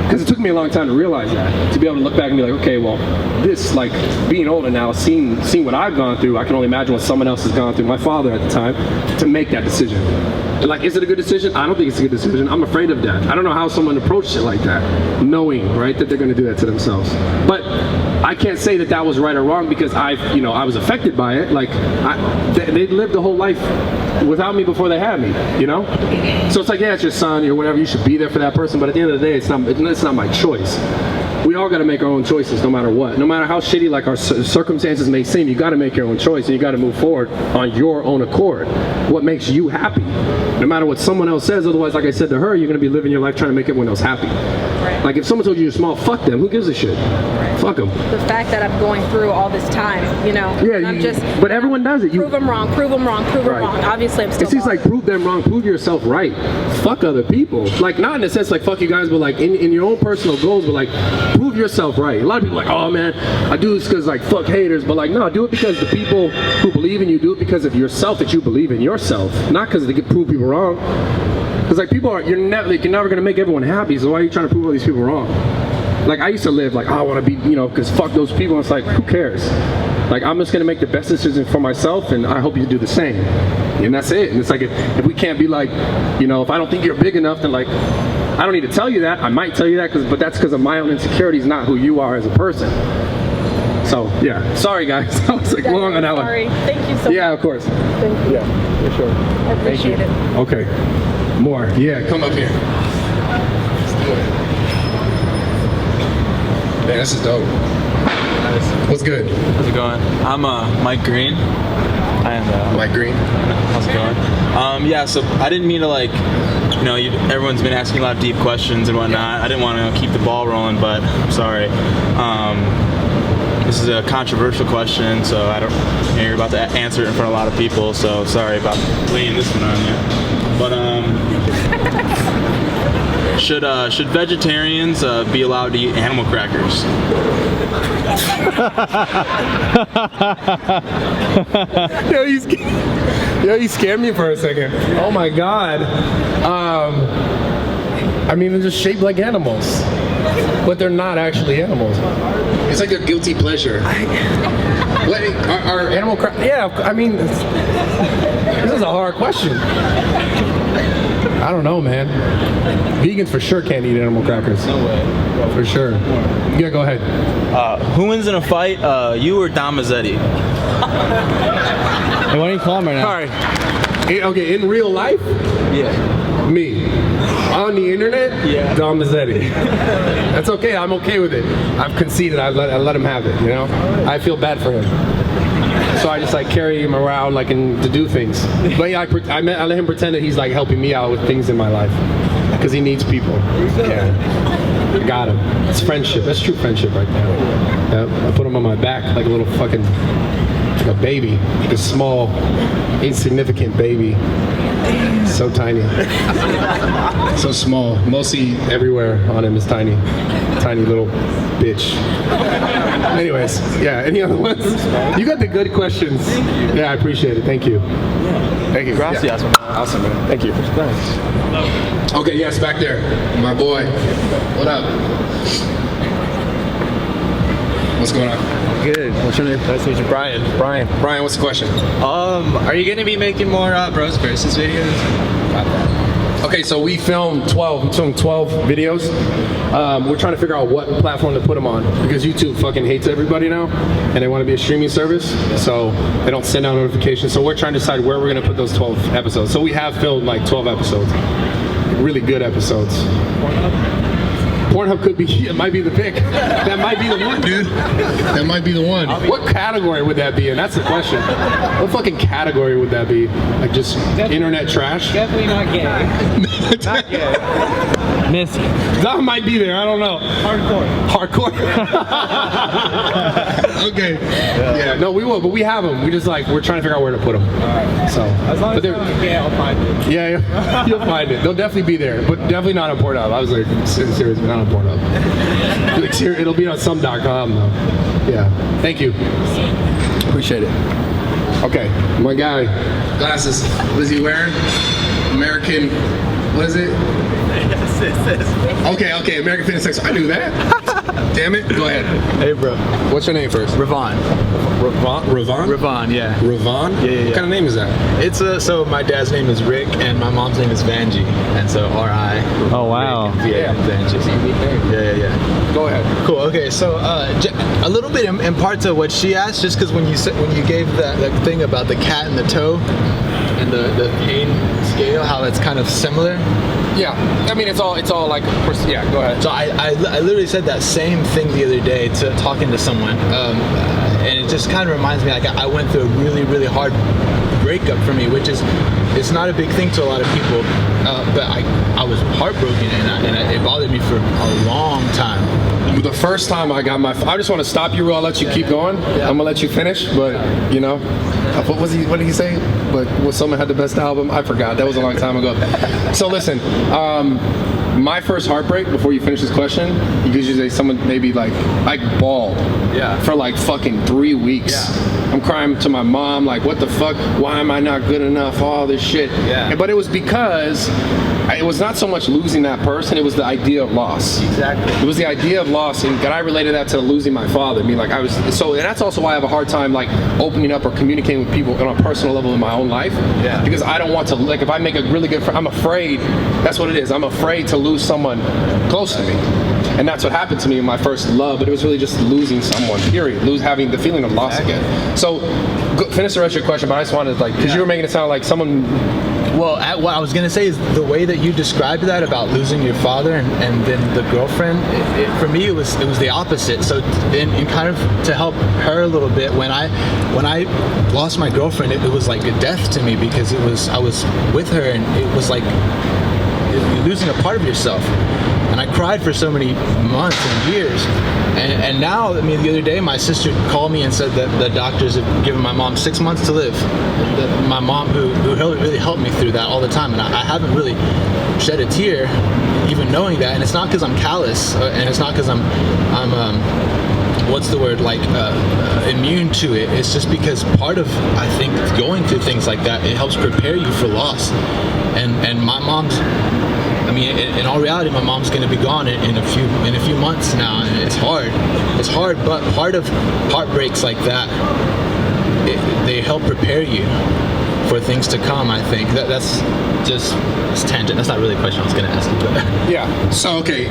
Because it took me a long time to realize that, to be able to look back and be like, okay, well, this, like, being older now, seeing what I've gone through, I can only imagine what someone else has gone through, my father at the time, to make that decision. And like, is it a good decision? I don't think it's a good decision. I'm afraid of that. I don't know how someone approached it like that, knowing, right, that they're going to do that to themselves. But I can't say that was right or wrong because I was affected by it. Like, they lived a whole life without me before they had me, you know? So it's like, yeah, it's your son or whatever, you should be there for that person, but at the end of the day, it's not my choice. We all got to make our own choices no matter what. No matter how shitty like our circumstances may seem, you got to make your own choice and you got to move forward on your own accord. What makes you happy? No matter what someone else says, otherwise, like I said to her, you're going to be living your life trying to make everyone else happy.
Right.
Like if someone told you you're small, fuck them. Who gives a shit? Fuck them.
The fact that I'm going through all this time, you know,
yeah, but everyone does it.
Prove them wrong, prove them wrong, prove them wrong. Obviously, I'm still
It's just like prove them wrong, prove yourself right. Fuck other people. Like not in a sense like fuck you guys, but like in your own personal goals, but like prove yourself right. A lot of people are like, oh man, I do this because like fuck haters, but like no, do it because the people who believe in you, do it because of yourself, that you believe in yourself, not because they can prove people wrong. Because like you're never gonna make everyone happy, so why are you trying to prove all these people wrong? Like I used to live like, oh, I want to be, because fuck those people. And it's like, who cares? Like I'm just gonna make the best decision for myself, and I hope you do the same. And that's it. And it's like if we can't be like, if I don't think you're big enough, then like I don't need to tell you that. I might tell you that, but that's because of my own insecurities, not who you are as a person. So yeah, sorry guys, I was like long on that one.
Sorry, thank you so much.
Yeah, of course.
Thank you.
Yeah, for sure.
I appreciate it.
Okay, more. Yeah, come up here. Let's do it. Man, this is dope. What's good?
How's it going? I'm Mike Green. And
Mike Green.
How's it going? Yeah, so I didn't mean to like, everyone's been asking a lot of deep questions and whatnot. I didn't want to keep the ball rolling, but I'm sorry. This is a controversial question, so I don't. You're about to answer it in front of a lot of people, so sorry about laying this one on you. But should vegetarians be allowed to eat animal crackers?
You scared me for a second. Oh my god. I mean, they're just shaped like animals, but they're not actually animals. It's like a guilty pleasure. Are animal crackers? Yeah, I mean, this is a hard question. I don't know, man. Vegans for sure can't eat animal crackers. No way. For sure. Yeah, go ahead.
Who wins in a fight, you or Dom Mazzetti?
Hey, why don't you call him right now?
All right. Okay, in real life?
Yeah.
Me. On the internet?
Yeah.
Dom Mazzetti. That's okay, I'm okay with it. I've conceded, I let him have it, I feel bad for him. So I just like carry him around like to do things. But yeah, I let him pretend that he's like helping me out with things in my life. Because he needs people. Yeah. I got him. It's friendship. That's true friendship right there. Yeah. I put him on my back like a little fucking, like a baby. Like a small, insignificant baby. So tiny. So small. Mostly everywhere on him is tiny. Tiny little bitch. Anyways, yeah, any other ones? You got the good questions. Thank you. Yeah, I appreciate it. Thank you. Thank you.
Gracias.
Yeah. Awesome, man. Thank you. Thanks. Okay, yes, back there. My boy. What up? What's going on?
Good. What's your name?
Nice to meet you. Brian. Brian, what's the question?
Are you gonna be making more Bros Versus videos?
Okay, so we filmed 12 videos. We're trying to figure out what platform to put them on because YouTube fucking hates everybody now and they want to be a streaming service, so they don't send out notifications. So we're trying to decide where we're going to put those 12 episodes. So we have filmed like 12 episodes, really good episodes. Pornhub it might be the pick. That might be the one, dude. That might be the one. What category would that be in? That's the question. What fucking category would that be? Like just internet trash?
Definitely not gay. Not gay.
Missy.
That might be there, I don't know. Hardcore. Okay. Yeah, no, we will, but we have them. We're trying to figure out where to put them. So,
as long as they're not gay, I'll find it.
Yeah, you'll find it. They'll definitely be there, but definitely not on Pornhub. I was like, serious, not on Pornhub. It'll be on some.com though. Yeah. Thank you. Appreciate it. Okay, my guy. Glasses. What is he wearing? American. What is it? Okay, American Fitness Sex. I knew that. Damn it. Go ahead.
Hey, bro.
What's your name first?
Ravon. Ravon, yeah.
Ravon?
Yeah.
What kind of name is that?
It's so my dad's name is Rick and my mom's name is Vanjie, and so R.I.
Oh, wow.
Yeah, Vanjie.
It's a unique name.
Yeah.
Go ahead.
Cool. Okay, so a little bit in part to what she asked, just because when you gave that thing about the cat and the toe and the pain scale, how it's kind of similar.
Yeah, I mean it's all like yeah. Go ahead.
So I literally said that same thing the other day to talking to someone, and it just kind of reminds me like I went through a really hard breakup for me, which is it's not a big thing to a lot of people, but I was heartbroken and it bothered me for a long time.
The first time I got I just want to stop you, I'll let you keep going. I'm gonna let you finish, but you know, what did he say? But was someone had the best album? I forgot. That was a long time ago. So listen, my first heartbreak, before you finish this question, because you say someone maybe like I bawled for like fucking 3 weeks. I'm crying to my mom like, what the fuck? Why am I not good enough? All this shit. But it was because it was not so much losing that person, it was the idea of loss.
Exactly.
It was the idea of loss, and I related that to losing my father. I mean, like and that's also why I have a hard time like opening up or communicating with people on a personal level in my own life.
Yeah.
Because I don't want to, like, if I make a really good friend, I'm afraid, that's what it is. I'm afraid to lose someone close to me. And that's what happened to me in my first love, but it was really just losing someone, period. Having the feeling of loss again. So, finish the rest of your question, but I just wanted, like, because you were making it sound like someone...
Well, what I was going to say is the way that you described that about losing your father and then the girlfriend, for me it was the opposite. So in kind of to help her a little bit, when I lost my girlfriend, it was like a death to me, because I was with her and it was like you're losing a part of yourself. And I cried for so many months and years. And now, I mean, the other day, my sister called me and said that the doctors have given my mom 6 months to live. My mom, who really helped me through that all the time. And I haven't really shed a tear, even knowing that. And it's not because I'm callous, and it's not because I'm what's the word, like immune to it. It's just because part of, I think, going through things like that, it helps prepare you for loss. And my mom's, I mean, in all reality, my mom's going to be gone in a few months now, and it's hard. It's hard, but part of heartbreaks like that, they help prepare you for things to come. I think that's just tangent. That's not really a question I was going to ask you, but
yeah. So okay,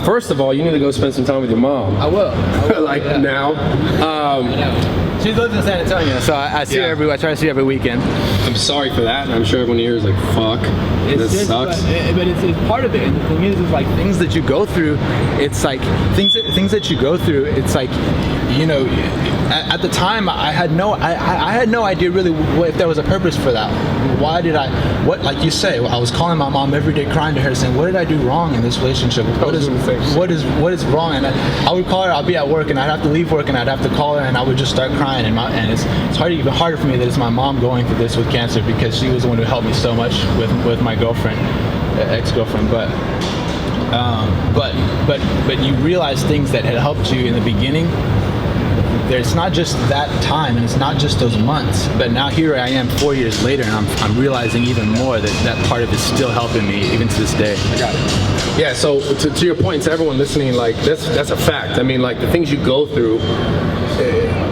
first of all, you need to go spend some time with your mom.
I will.
Like now.
She lives in San Antonio, so I see her I try to see her every weekend.
I'm sorry for that, and I'm sure everyone here is like, fuck, this sucks.
But it's part of it, and the thing is like things that you go through, it's like things that you go through, it's like, you know, at the time I had no idea really if there was a purpose for that. Why did like you say, I was calling my mom every day, crying to her, saying, what did I do wrong in this relationship? What is wrong? And I would call her, I'd be at work, and I'd have to leave work, and I'd have to call her, and I would just start crying. And it's even harder for me that it's my mom going through this with cancer, because she was the one who helped me so much with my girlfriend, ex-girlfriend. But you realize things that had helped you in the beginning. It's not just that time, and it's not just those months, but now here I am 4 years later, and I'm realizing even more that part of it's still helping me even to this day.
I got it. Yeah, so to your point, to everyone listening, like that's a fact. I mean, like the things you go through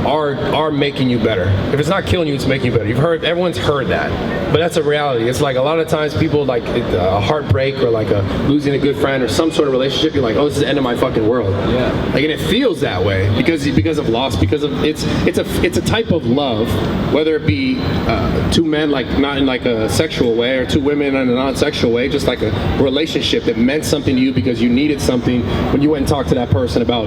are making you better. If it's not killing you, it's making you better. Everyone's heard that, but that's a reality. It's like a lot of times people like a heartrbreak or like losing a good friend or some sort of relationship. You're like, oh, this is the end of my fucking world.
Yeah.
Like, and it feels that way because of loss, because of it's a type of love, whether it be two men, like not in like a sexual way, or two women in a non-sexual way, just like a relationship that meant something to you because you needed something when you went and talked to that person about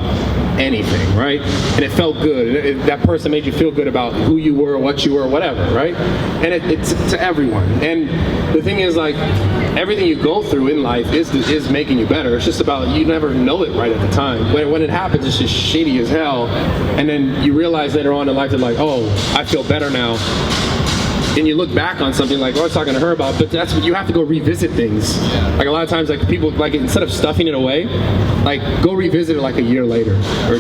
anything, right? And it felt good. That person made you feel good about who you were, what you were, whatever, right? And it's to everyone. And the thing is, like, everything you go through in life is making you better. It's just about, you never know it right at the time. When it happens, it's just shitty as hell. And then you realize later on in life that, like, oh, I feel better now. and you look back on something like, oh, I was talking to her about, but that's what you have to go revisit things. Like a lot of times, like people, like instead of stuffing it away, like go revisit it like a year later, or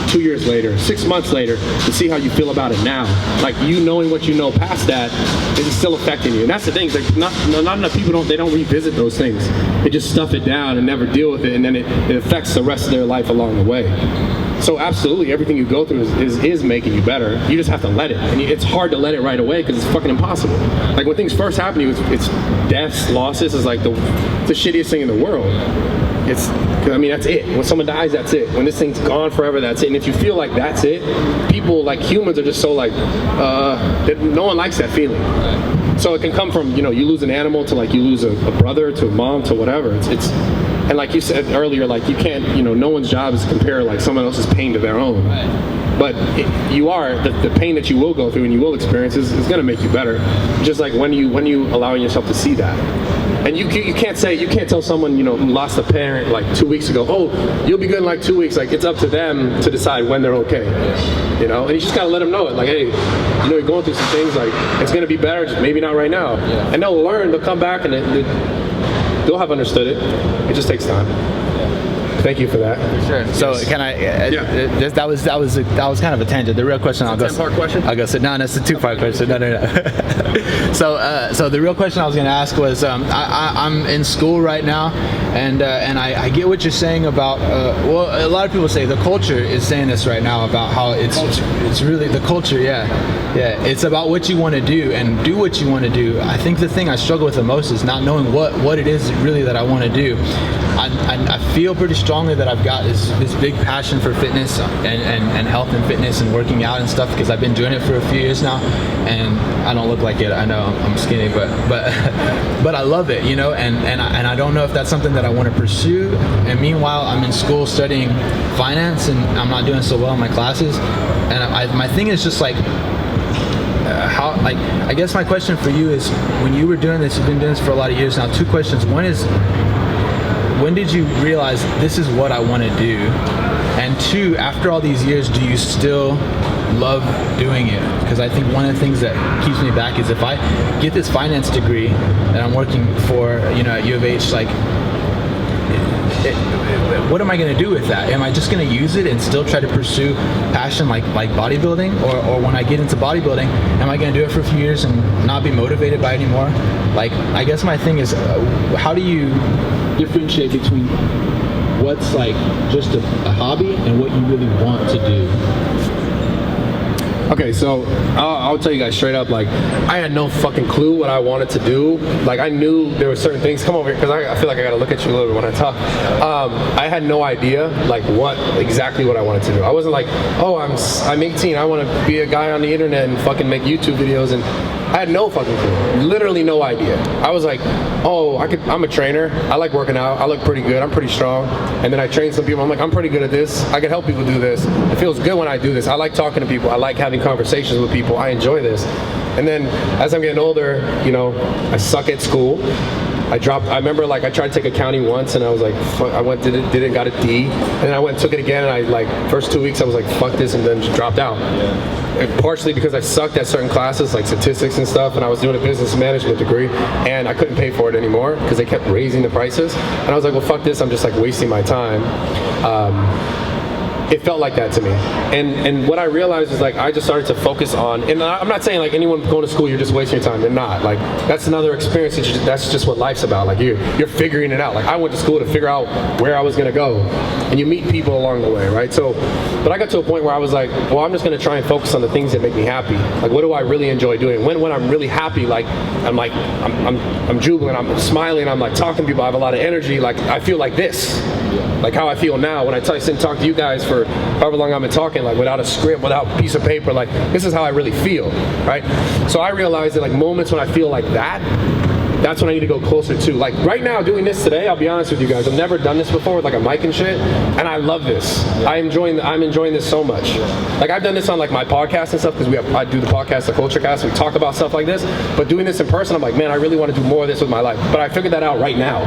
2 years later, 6 months later, to see how you feel about it now. Like you knowing what you know past that is still affecting you. And that's the thing. Like not enough people don't revisit those things. They just stuff it down and never deal with it, and then it affects the rest of their life along the way. So absolutely, everything you go through is making you better. You just have to let it, and it's hard to let it right away because it's fucking impossible. Like when things first happen to you, it's deaths, losses is like the shittiest thing in the world. I mean, that's it. When someone dies, that's it. When this thing's gone forever, that's it. And if you feel like that's it, people, like humans, are just so like, no one likes that feeling. So it can come from, you lose an animal to like you lose a brother to a mom to whatever. And like you said earlier, like you can't, no one's job is to compare like someone else's pain to their own. But the pain that you will go through and you will experience is going to make you better. Just like when you allowing yourself to see that. And you can't tell someone, who lost a parent like 2 weeks ago, oh, you'll be good in like 2 weeks. Like it's up to them to decide when they're okay. And you just gotta let them know it. Like, hey, you're going through some things. Like it's gonna be better, just maybe not right now. And they'll learn. They'll come back and they'll have understood it. It just takes time. Thank you for that.
Sure. So can I? That was kind of a tangent. The real question I'll go.
10-part question.
I'll go. No, it's a 2-part question. No. So the real question I was going to ask was, I'm in school right now, and I get what you're saying about. Well, a lot of people say the culture is saying this right now about how it's really the culture. Yeah. It's about what you want to do and do what you want to do. I think the thing I struggle with the most is not knowing what it is really that I want to do. I feel pretty strongly that I've got this big passion for fitness and health and fitness and working out and stuff, because I've been doing it for a few years now, and I don't look like it. I know I'm skinny, but I love it, and I don't know if that's something that I want to pursue. And meanwhile, I'm in school studying finance, and I'm not doing so well in my classes. And my thing is just like, I guess my question for you is, when you were doing this, you've been doing this for a lot of years now. 2 questions. One is, when did you realize this is what I want to do? And 2, after all these years, do you still love doing it? Because I think one of the things that keeps me back is if I get this finance degree that I'm working for, at U of H, like, what am I going to do with that? Am I just going to use it and still try to pursue passion like bodybuilding? Or when I get into bodybuilding, am I going to do it for a few years and not be motivated by it anymore? Like, I guess my thing is, how do you differentiate between what's like just a hobby and what you really want to do?
Okay, so I'll tell you guys straight up, like, I had no fucking clue what I wanted to do. Like, I knew there were certain things. Come over here, because I feel like I gotta look at you a little bit when I talk. I had no idea, like, exactly what I wanted to do. I wasn't like, oh, I'm 18, I want to be a guy on the internet and fucking make YouTube videos, and I had no fucking clue. Literally no idea. I was like, oh, I'm a trainer. I like working out. I look pretty good. I'm pretty strong. And then I train some people. I'm like, I'm pretty good at this. I can help people do this. It feels good when I do this. I like talking to people. I like having conversations with people. I enjoy this. And then as I'm getting older, I suck at school. I remember, like, I tried to take accounting once, and I was like, fuck, I went, did it, got a D. And then I went and took it again, and I, like, first 2 weeks, I was like, fuck this, and then just dropped out. And partially because I sucked at certain classes, like statistics and stuff, and I was doing a business management degree, and I couldn't pay for it anymore because they kept raising the prices. And I was like, well, fuck this, I'm just, like, wasting my time. It felt like that to me. And what I realized is, like, I just started to focus on, and I'm not saying, like, anyone going to school, you're just wasting your time. They're not. Like, that's another experience. That's just what life's about. Like, you're figuring it out. Like, I went to school to figure out where I was going to go. And you meet people along the way, right? So, but I got to a point where I was like, well, I'm just going to try and focus on the things that make me happy. Like, what do I really enjoy doing? When I'm really happy, like, I'm jubilant, I'm smiling, I'm, like, talking to people, I have a lot of energy. Like, I feel like this. Like how I feel now when I sit and talk to you guys for however long I've been talking, like without a script, without a piece of paper, like this is how I really feel, right? So I realized that, like, moments when I feel like that, that's when I need to go closer to. Like right now, doing this today, I'll be honest with you guys, I've never done this before with like a mic and shit, and I love this. I'm enjoying this so much. Like I've done this on like my podcast and stuff, because I do the podcast, the Culture Cast, we talk about stuff like this, but doing this in person, I'm like, man, I really want to do more of this with my life. But I figured that out right now,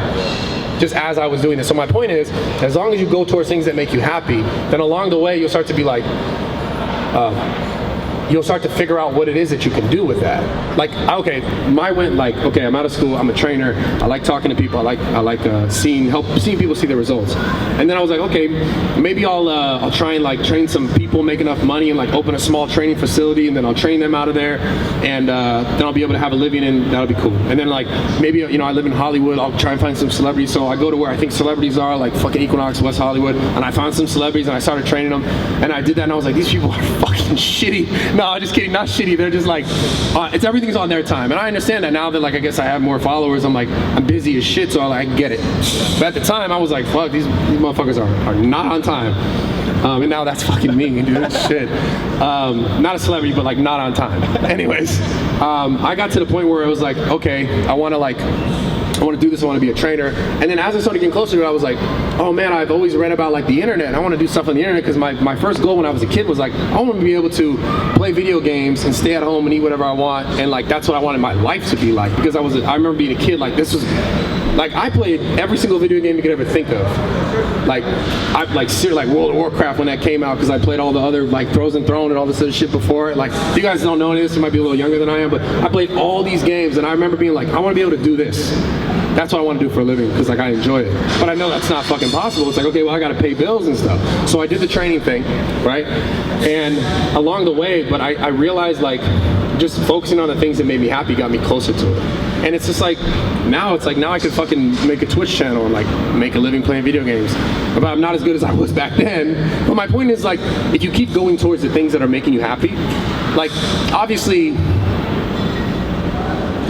just as I was doing this. So my point is, as long as you go towards things that make you happy, then along the way you'll start to be like, you'll start to figure out what it is that you can do with that. Like, okay, I'm out of school, I'm a trainer, I like talking to people, I like seeing people see the results. And then I was like, okay, maybe I'll try and like train some people, make enough money, and like open a small training facility, and then I'll train them out of there, and then I'll be able to have a living, and that'll be cool. And then like maybe I live in Hollywood, I'll try and find some celebrities. So I go to where I think celebrities are, like fucking Equinox, West Hollywood, and I found some celebrities and I started training them, and I did that, and I was like, these people are fucking shitty. No, I'm just kidding, not shitty. They're just like, everything's on their time, and I understand that now that like I guess I have more followers. I'm busy as shit, so I get it. But at the time, I was like, fuck, these motherfuckers are not on time. And now that's fucking me, dude. Shit. Not a celebrity, but like not on time. Anyways, I got to the point where it was like, okay, I want to do this, I want to be a trainer. And then as I started getting closer to it, I was like, oh man, I've always read about like the internet, and I want to do stuff on the internet, because my first goal when I was a kid was like, I want to be able to play video games and stay at home and eat whatever I want, and like that's what I wanted my life to be like. Because I remember being a kid, like this was, like I played every single video game you could ever think of. Like World of Warcraft when that came out, because I played all the other like Frozen Throne and all this other shit before it. Like, if you guys don't know this, you might be a little younger than I am, but I played all these games, and I remember being like, I want to be able to do this. That's what I want to do for a living, because like I enjoy it. But I know that's not fucking possible. It's like, okay, well I got to pay bills and stuff. So I did the training thing, right? And along the way, but I realized like just focusing on the things that made me happy got me closer to it. And it's just like, now I could fucking make a Twitch channel and like make a living playing video games. But I'm not as good as I was back then. But my point is like, if you keep going towards the things that are making you happy, like obviously,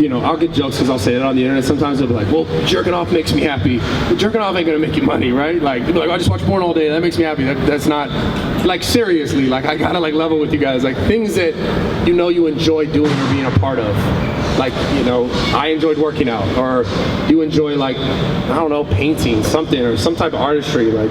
I'll get jokes because I'll say it on the internet. Sometimes they'll be like, well, jerking off makes me happy. But jerking off ain't gonna make you money, right? Like, people are like, I just watch porn all day, that makes me happy. That's not, like, seriously, like, I gotta like level with you guys. Like, things that you enjoy doing or being a part of. Like, I enjoyed working out, or you enjoy like, I don't know, painting something or some type of artistry. Like,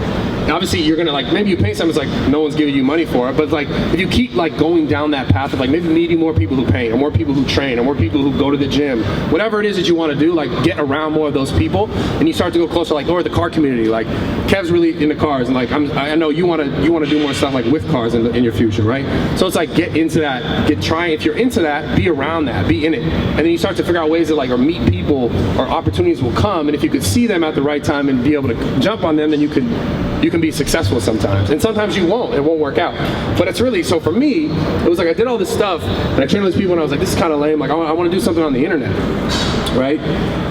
obviously you're gonna like, maybe you paint something, it's like no one's giving you money for it, but like if you keep like going down that path of like maybe meeting more people who paint, or more people who train, or more people who go to the gym, whatever it is that you want to do, like get around more of those people, and you start to go closer, like, or the car community. Like Kev's really into cars, and like I know you want to do more stuff like with cars in your future, right? So it's like, get into that, if you're into that, be around that, be in it. And then you start to figure out ways to like, or meet people, or opportunities will come, and if you could see them at the right time and be able to jump on them, then you can be successful sometimes. And sometimes you won't, it won't work out. But it's really, so for me, it was like I did all this stuff, and I trained all these people, and I was like, this is kind of lame, like I want to do something on the internet, right?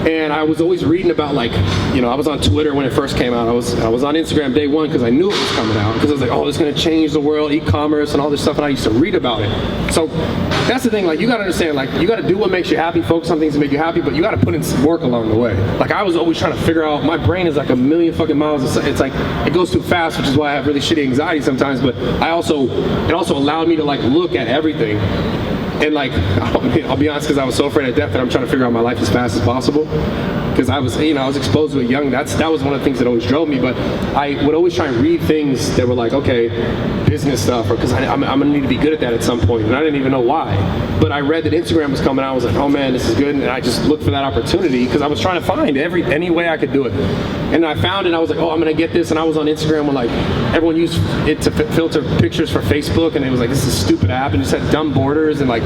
And I was always reading about like, I was on Twitter when it first came out, I was on Instagram day one, because I knew it was coming out, because I was like, oh, it's going to change the world, e-commerce and all this stuff, and I used to read about it. So that's the thing, like you got to understand, like you got to do what makes you happy, focus on things that make you happy, but you got to put in some work along the way. Like I was always trying to figure out, my brain is like a million fucking miles, it's like, it goes too fast, which is why I have really shitty anxiety sometimes, but it also allowed me to like look at everything. And like, I'll be honest, because I was so afraid of death that I'm trying to figure out my life as fast as possible. Because I was exposed to it young. That was one of the things that always drove me. But I would always try and read things that were like, okay, business stuff, or because I'm gonna need to be good at that at some point, and I didn't even know why. But I read that Instagram was coming out. I was like, oh man, this is good, and I just looked for that opportunity because I was trying to find any way I could do it. And I found it. And I was like, oh, I'm gonna get this. And I was on Instagram when like everyone used it to filter pictures for Facebook, and it was like, this is a stupid app, and just had dumb borders, and like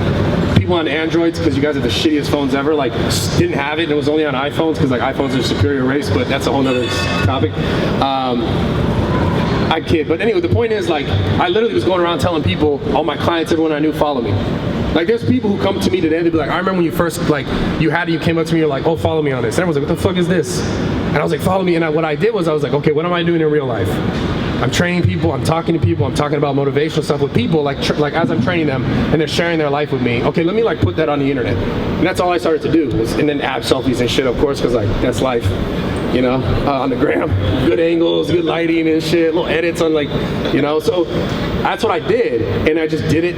people on Androids, because you guys have the shittiest phones ever, like didn't have it, and it was only on iPhones, because like iPhones are superior race, but that's a whole nother topic. I kid, but anyway, the point is like, I literally was going around telling people, all my clients, everyone I knew, follow me. Like there's people who come to me today, they'd be like, I remember when you first, like, you came up to me, you're like, oh, follow me on this. And everyone's like, what the fuck is this? And I was like, follow me. And what I did was I was like, okay, what am I doing in real life? I'm training people, I'm talking to people, I'm talking about motivational stuff with people, like as I'm training them, and they're sharing their life with me. Okay, let me like put that on the internet. And that's all I started to do, and then add selfies and shit, of course, because like, that's life. On the gram, good angles, good lighting and shit, little edits on like, so that's what I did, and I just did it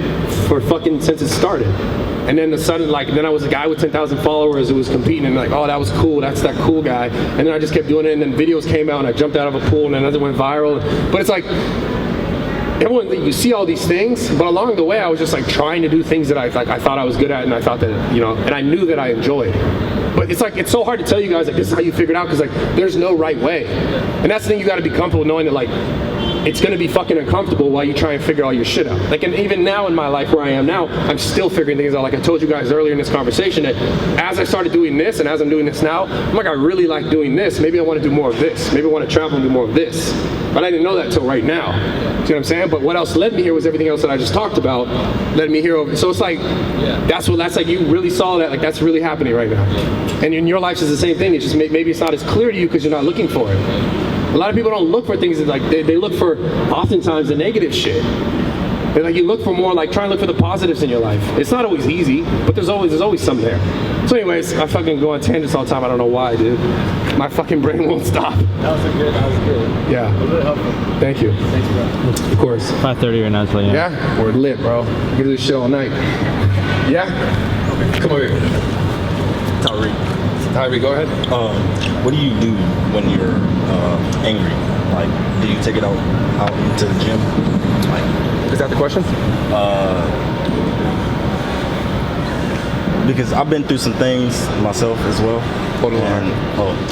for fucking since it started. And then then I was a guy with 10,000 followers who was competing, and like, oh, that was cool, that's that cool guy. And then I just kept doing it, and then videos came out, and I jumped out of a pool, and then it went viral. But it's like, everyone, you see all these things, but along the way, I was just like trying to do things that I thought I was good at, and I thought that, and I knew that I enjoyed. But it's like, it's so hard to tell you guys, like, this is how you figure it out, because like, there's no right way. And that's the thing, you gotta be comfortable knowing that like, it's gonna be fucking uncomfortable while you try and figure all your shit out. Like, and even now in my life where I am now, I'm still figuring things out. Like I told you guys earlier in this conversation, that as I started doing this and as I'm doing this now, I'm like, I really like doing this. Maybe I wanna do more of this. Maybe I wanna travel and do more of this. But I didn't know that until right now. See what I'm saying? But what else led me here was everything else that I just talked about led me here over. So it's like, that's like, you really saw that, like that's really happening right now. And in your life is the same thing. It's just maybe it's not as clear to you because you're not looking for it. A lot of people don't look for things that like, they look for oftentimes the negative shit. They're like, you look for more, like try and look for the positives in your life. It's not always easy, but there's always some there. So anyways, I fucking go on tangents all the time. I don't know why, dude. My fucking brain won't stop.
That was good.
Yeah.
That was really helpful.
Thank you.
Thanks, bro.
Of course.
5:30 right now, so yeah.
Yeah? We're lit, bro. We can do this shit all night. Yeah? Come over here. Tyreek, go ahead.
What do you do when you're angry? Like, do you take it out into the gym? Like,
is that the question?
Because I've been through some things myself as well.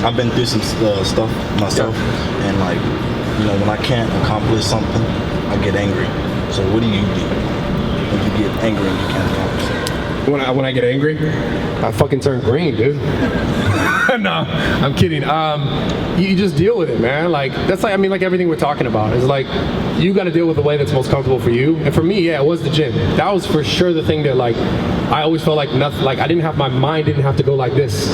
I've been through some stuff myself, and like, you know, when I can't accomplish something, I get angry. So what do you do when you get angry and you can't accomplish something?
When I get angry, I fucking turn green, dude. No, I'm kidding. You just deal with it, man. Like that's like, I mean, like everything we're talking about is like, you got to deal with the way that's most comfortable for you. And for me, yeah, it was the gym. That was for sure the thing that like, I always felt like nothing. Like my mind didn't have to go like this.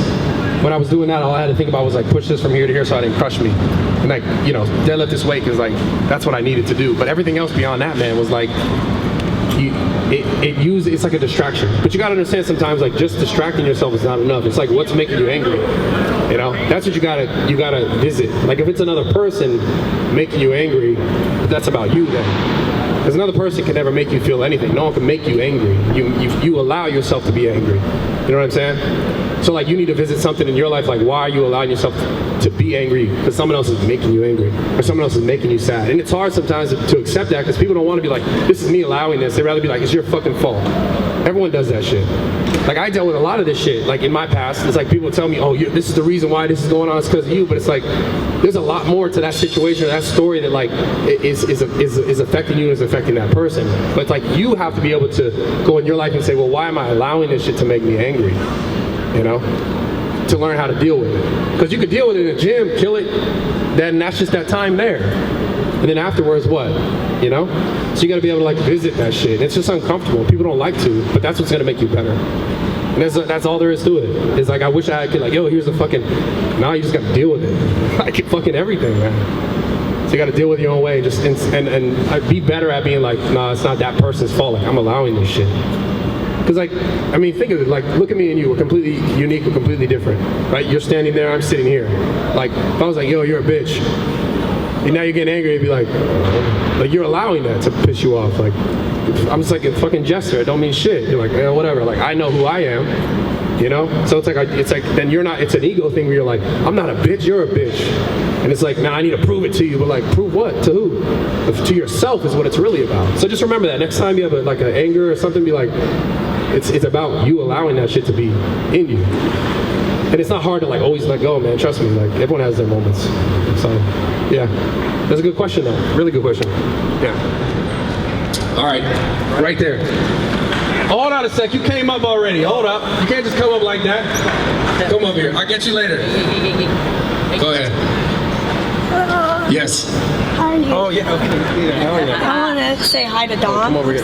When I was doing that, all I had to think about was like push this from here to here so I didn't crush me. And like, you know, deadlift this weight because like that's what I needed to do. But everything else beyond that, man, was like. It's like a distraction, but you gotta understand sometimes like just distracting yourself is not enough. It's like what's making you angry, you know? That's what you gotta visit. Like if it's another person making you angry, that's about you then. Because another person can never make you feel anything. No one can make you angry. You allow yourself to be angry. You know what I'm saying? So like you need to visit something in your life, like why are you allowing yourself to be angry because someone else is making you angry or someone else is making you sad. And it's hard sometimes to accept that because people don't want to be like, this is me allowing this. They'd rather be like, it's your fucking fault. Everyone does that shit. Like I dealt with a lot of this shit, like in my past. It's like people tell me, oh, this is the reason why this is going on, it's because of you. But it's like, there's a lot more to that situation, that story that like is affecting you and is affecting that person. But it's like you have to be able to go in your life and say, well, why am I allowing this shit to make me angry? You know? To learn how to deal with it. Because you could deal with it in the gym, kill it, then that's just that time there. And then afterwards, what? You know? So you gotta be able to like visit that shit. It's just uncomfortable. People don't like to, but that's what's gonna make you better. And that's all there is to it. It's like, I wish I could like, yo, here's the fucking, now you just gotta deal with it. Like fucking everything, man. So you gotta deal with your own way and be better at being like, nah, it's not that person's fault. Like, I'm allowing this shit. Because like, I mean, think of it, like, look at me and you, we're completely unique, we're completely different, right? You're standing there, I'm sitting here. Like, if I was like, yo, you're a bitch, and now you're getting angry, you'd be like you're allowing that to piss you off. Like, I'm just like a fucking jester, it don't mean shit. You're like, yeah, whatever, like, I know who I am, you know? So it's like, then you're not, it's an ego thing where you're like, I'm not a bitch, you're a bitch. And it's like, now I need to prove it to you, but like, prove what? To who? To yourself is what it's really about. So just remember that, next time you have an anger or something, be like, it's about you allowing that shit to be in you. And it's not hard to like always let go, man. Trust me, like everyone has their moments. So yeah, that's a good question though. Really good question. Yeah. All right, right there. Hold on a sec, you came up already. Hold up, you can't just come up like that. Come up here, I'll get you later. Go ahead. Yes.
How are you?
Oh yeah, okay. Yeah, how are you?
I want to say hi to Dawn.
Come over here.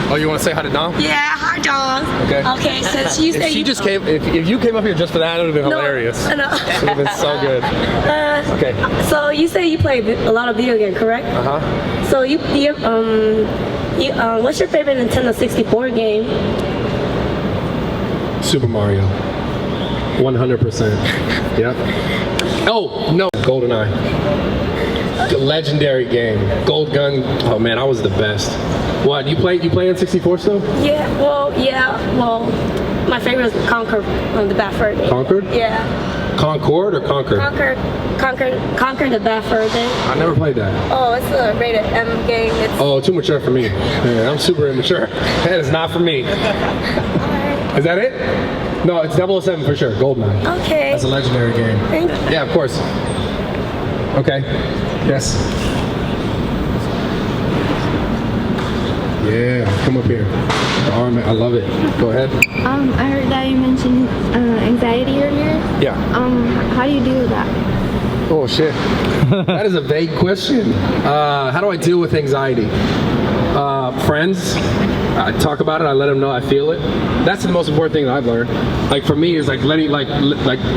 Oh, you want to say hi to Dom?
Yeah, hi Dawn.
Okay.
Okay, since you say
if you came up here just for that, it would have been hilarious.
No.
It would have been so good. Okay.
So you say you play a lot of video games, correct?
Uh-huh.
So what's your favorite Nintendo 64 game?
Super Mario. 100%. Yep. Oh, no. GoldenEye. The legendary game. Gold Gun. Oh man, I was the best. What, you play on 64 still?
Yeah, well, my favorite is Conquer on the Bad Fur game.
Conquered?
Yeah.
Concord or Conquer?
Conquer the Bad Fur game.
I never played that.
Oh, it's a rated M game.
Oh, too mature for me. Yeah, I'm super immature. That is not for me. Is that it? No, it's 007 for sure. Goldeneye.
Okay.
That's a legendary game.
Thank you.
Yeah, of course. Okay. Yes. Yeah, come up here. The arm, I love it. Go ahead.
I heard that you mentioned anxiety earlier.
Yeah.
How do you deal with that?
Oh shit. That is a vague question. How do I deal with anxiety? Friends, I talk about it. I let them know I feel it. That's the most important thing that I've learned. Like for me, is like letting, like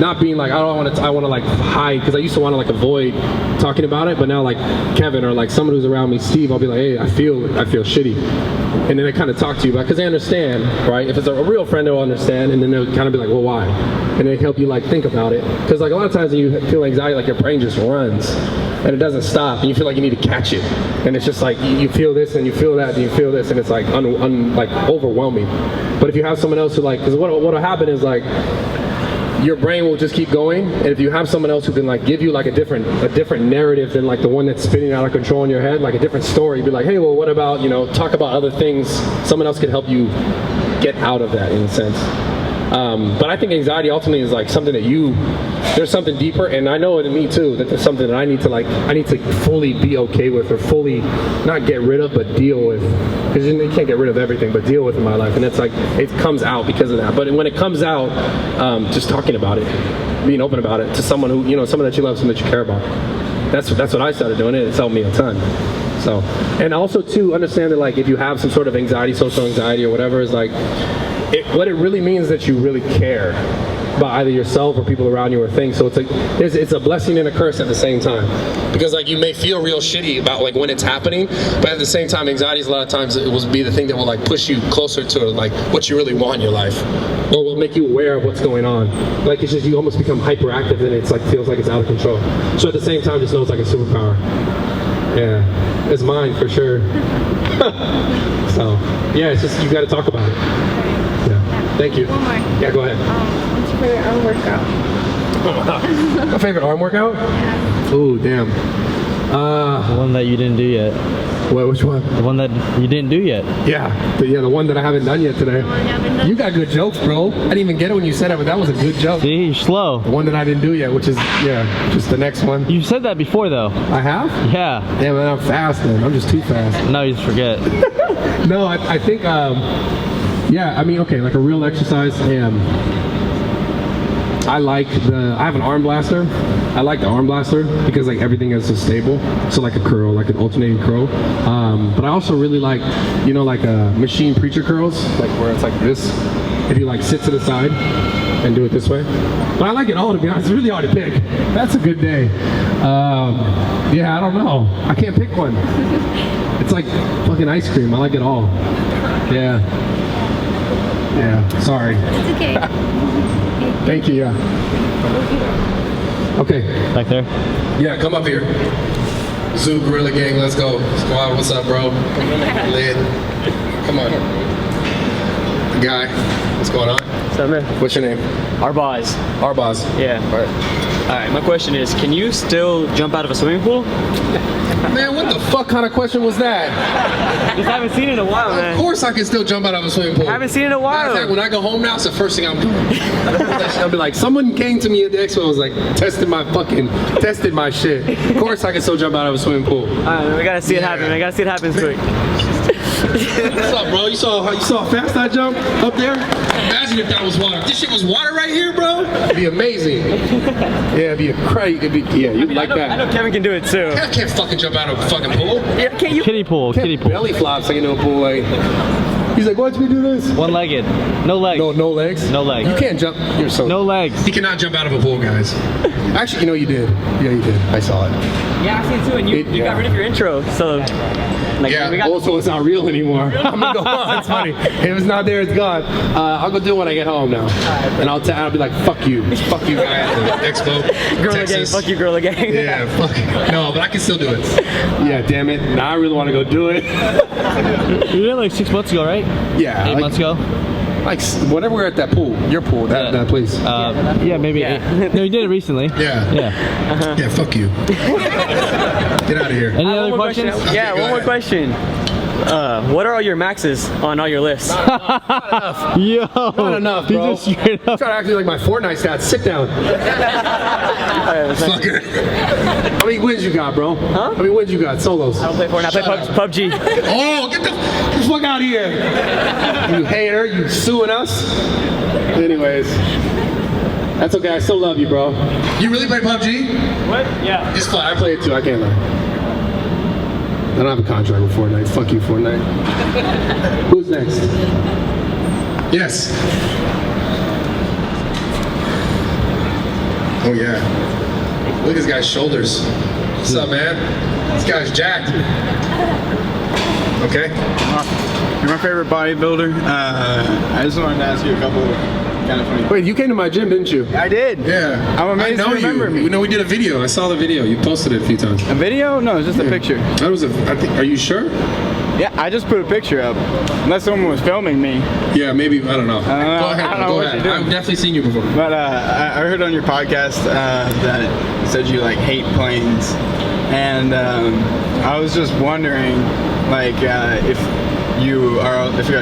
not being like I want to like hide, because I used to want to like avoid talking about it. But now like Kevin or like someone who's around me, Steve, I'll be like, hey, I feel shitty, and then they kind of talk to you about, because they understand, right? If it's a real friend, they'll understand, and then they'll kind of be like, well, why? And they help you like think about it, because like a lot of times when you feel anxiety, like your brain just runs. And it doesn't stop, and you feel like you need to catch it, and it's just like you feel this and you feel that and you feel this, and it's like like overwhelming. But if you have someone else who like, because what'll happen is like your brain will just keep going, and if you have someone else who can like give you like a different narrative than like the one that's spinning out of control in your head, like a different story, be like, hey, well, what about, you know, talk about other things. Someone else can help you get out of that in a sense. But I think anxiety ultimately is like something that there's something deeper, and I know it in me too, that there's something that I need to fully be okay with, or fully not get rid of, but deal with, because you can't get rid of everything, but deal with in my life. And it's like, it comes out because of that. But when it comes out, just talking about it, being open about it to someone who, you know, someone that you love, someone that you care about. That's what I started doing, and it's helped me a ton. So, and also too, understand that like if you have some sort of anxiety, social anxiety or whatever, is like, what it really means that you really care about either yourself or people around you or things. So it's like it's a blessing and a curse at the same time, because like you may feel real shitty about like when it's happening, but at the same time, anxiety is a lot of times it will be the thing that will like push you closer to like what you really want in your life, or will make you aware of what's going on. Like it's just, you almost become hyperactive, and it's like feels like it's out of control. So at the same time, just know it's like a superpower. Yeah, it's mine for sure. So yeah, it's just, you got to talk about it. Thank you.
One more.
Yeah, go ahead.
What's your favorite arm workout?
My favorite arm workout? Yeah. Ooh, damn.
The one that you didn't do yet.
What? Which one?
The one that you didn't do yet.
Yeah. The one that I haven't done yet today. You got good jokes, bro. I didn't even get it when you said it, but that was a good joke.
See, you're slow.
The one that I didn't do yet, which is, yeah, just the next one.
You said that before, though.
I have?
Yeah.
Damn, man, I'm fast, man. I'm just too fast.
No, you just forget.
No, I think, yeah, I mean, okay, like a real exercise, I have an arm blaster. I like the arm blaster because like everything is so stable. So like a curl, like an alternating curl. But I also really like, you know, like machine preacher curls, like where it's like this. If you like sit to the side and do it this way. But I like it all, to be honest. It's really hard to pick. That's a good day. Yeah, I don't know. I can't pick one. It's like fucking ice cream. I like it all. Yeah. Yeah, sorry.
It's okay.
Thank you, yeah. Okay.
Back there?
Yeah, come up here. Zoo Gorilla Gang, let's go. Squad, what's up, bro? Lit. Come on. The guy, what's going on?
What's up, man?
What's your name?
Arbaz.
Arbaz.
Yeah. Alright, my question is, can you still jump out of a swimming pool?
Man, what the fuck kind of question was that?
Just haven't seen it in a while, man.
Of course I can still jump out of a swimming pool.
I haven't seen it in a while.
Matter of fact, when I go home now, it's the first thing I'm doing. I'll be like, someone came to me at the expo and was like, tested my shit. Of course I can still jump out of a swimming pool.
Alright, we gotta see it happen. I gotta see it happen quick.
What's up, bro? You saw how fast I jumped up there? Imagine if that was water. If this shit was water right here, bro, it'd be amazing. Yeah, it'd be a crate. Yeah, you'd like that.
I know Kevin can do it too.
I can't fucking jump out of a fucking pool.
Yeah, can't you?
Kiddie pool.
Belly flops like in a pool. Like, he's like, watch me do this.
One-legged. No legs.
No legs?
No legs.
You can't jump. You're so.
No legs.
He cannot jump out of a pool, guys. Actually, you know you did. Yeah, you did. I saw it.
Yeah, I see it too, and you got rid of your intro, so. Like,
yeah, also it's not real anymore. I'm gonna go on, it's funny. If it's not there, it's gone. I'll go do it when I get home now. And I'll be like, fuck you guy at the expo.
Gorilla Gang, fuck you, Gorilla Gang.
Yeah, fuck. No, but I can still do it. Yeah, damn it. Now I really want to go do it.
You did it like 6 months ago, right?
Yeah.
8 months ago?
Like, whenever we're at that pool, your pool, that place.
Yeah, maybe.
Yeah.
No, you did it recently.
Yeah.
Yeah.
Yeah, fuck you. Get out of here.
Any other questions?
Yeah, one more question. What are all your maxes on all your lists?
Yo,
not enough, bro.
He's just straight up.
Try to act like my Fortnite stats. Sit down. Fucker. How many wins you got, bro? Huh? How many wins you got? Solos.
I don't play Fortnite. I play PUBG.
Oh, get the fuck out of here. You hater. You suing us. Anyways. That's okay. I still love you, bro. You really play PUBG?
What? Yeah.
It's fun. I play it too. I can't lie. I don't have a contract with Fortnite. Fuck you, Fortnite. Who's next? Yes. Oh yeah. Look at this guy's shoulders. What's up, man? This guy's jacked. Okay.
You're my favorite bodybuilder. I just wanted to ask you a couple kind of funny.
Wait, you came to my gym, didn't you?
I did.
Yeah.
I'm amazed
I know
you remember me.
We did a video. I saw the video. You posted it a few times.
A video? No, it's just a picture.
That was I think. Are you sure?
Yeah, I just put a picture up. Unless someone was filming me.
Yeah, maybe. I don't know.
Go ahead.
I don't know what you're doing. I've definitely seen you before.
But I heard on your podcast that you said you like hate planes, and I was just wondering, like, if you're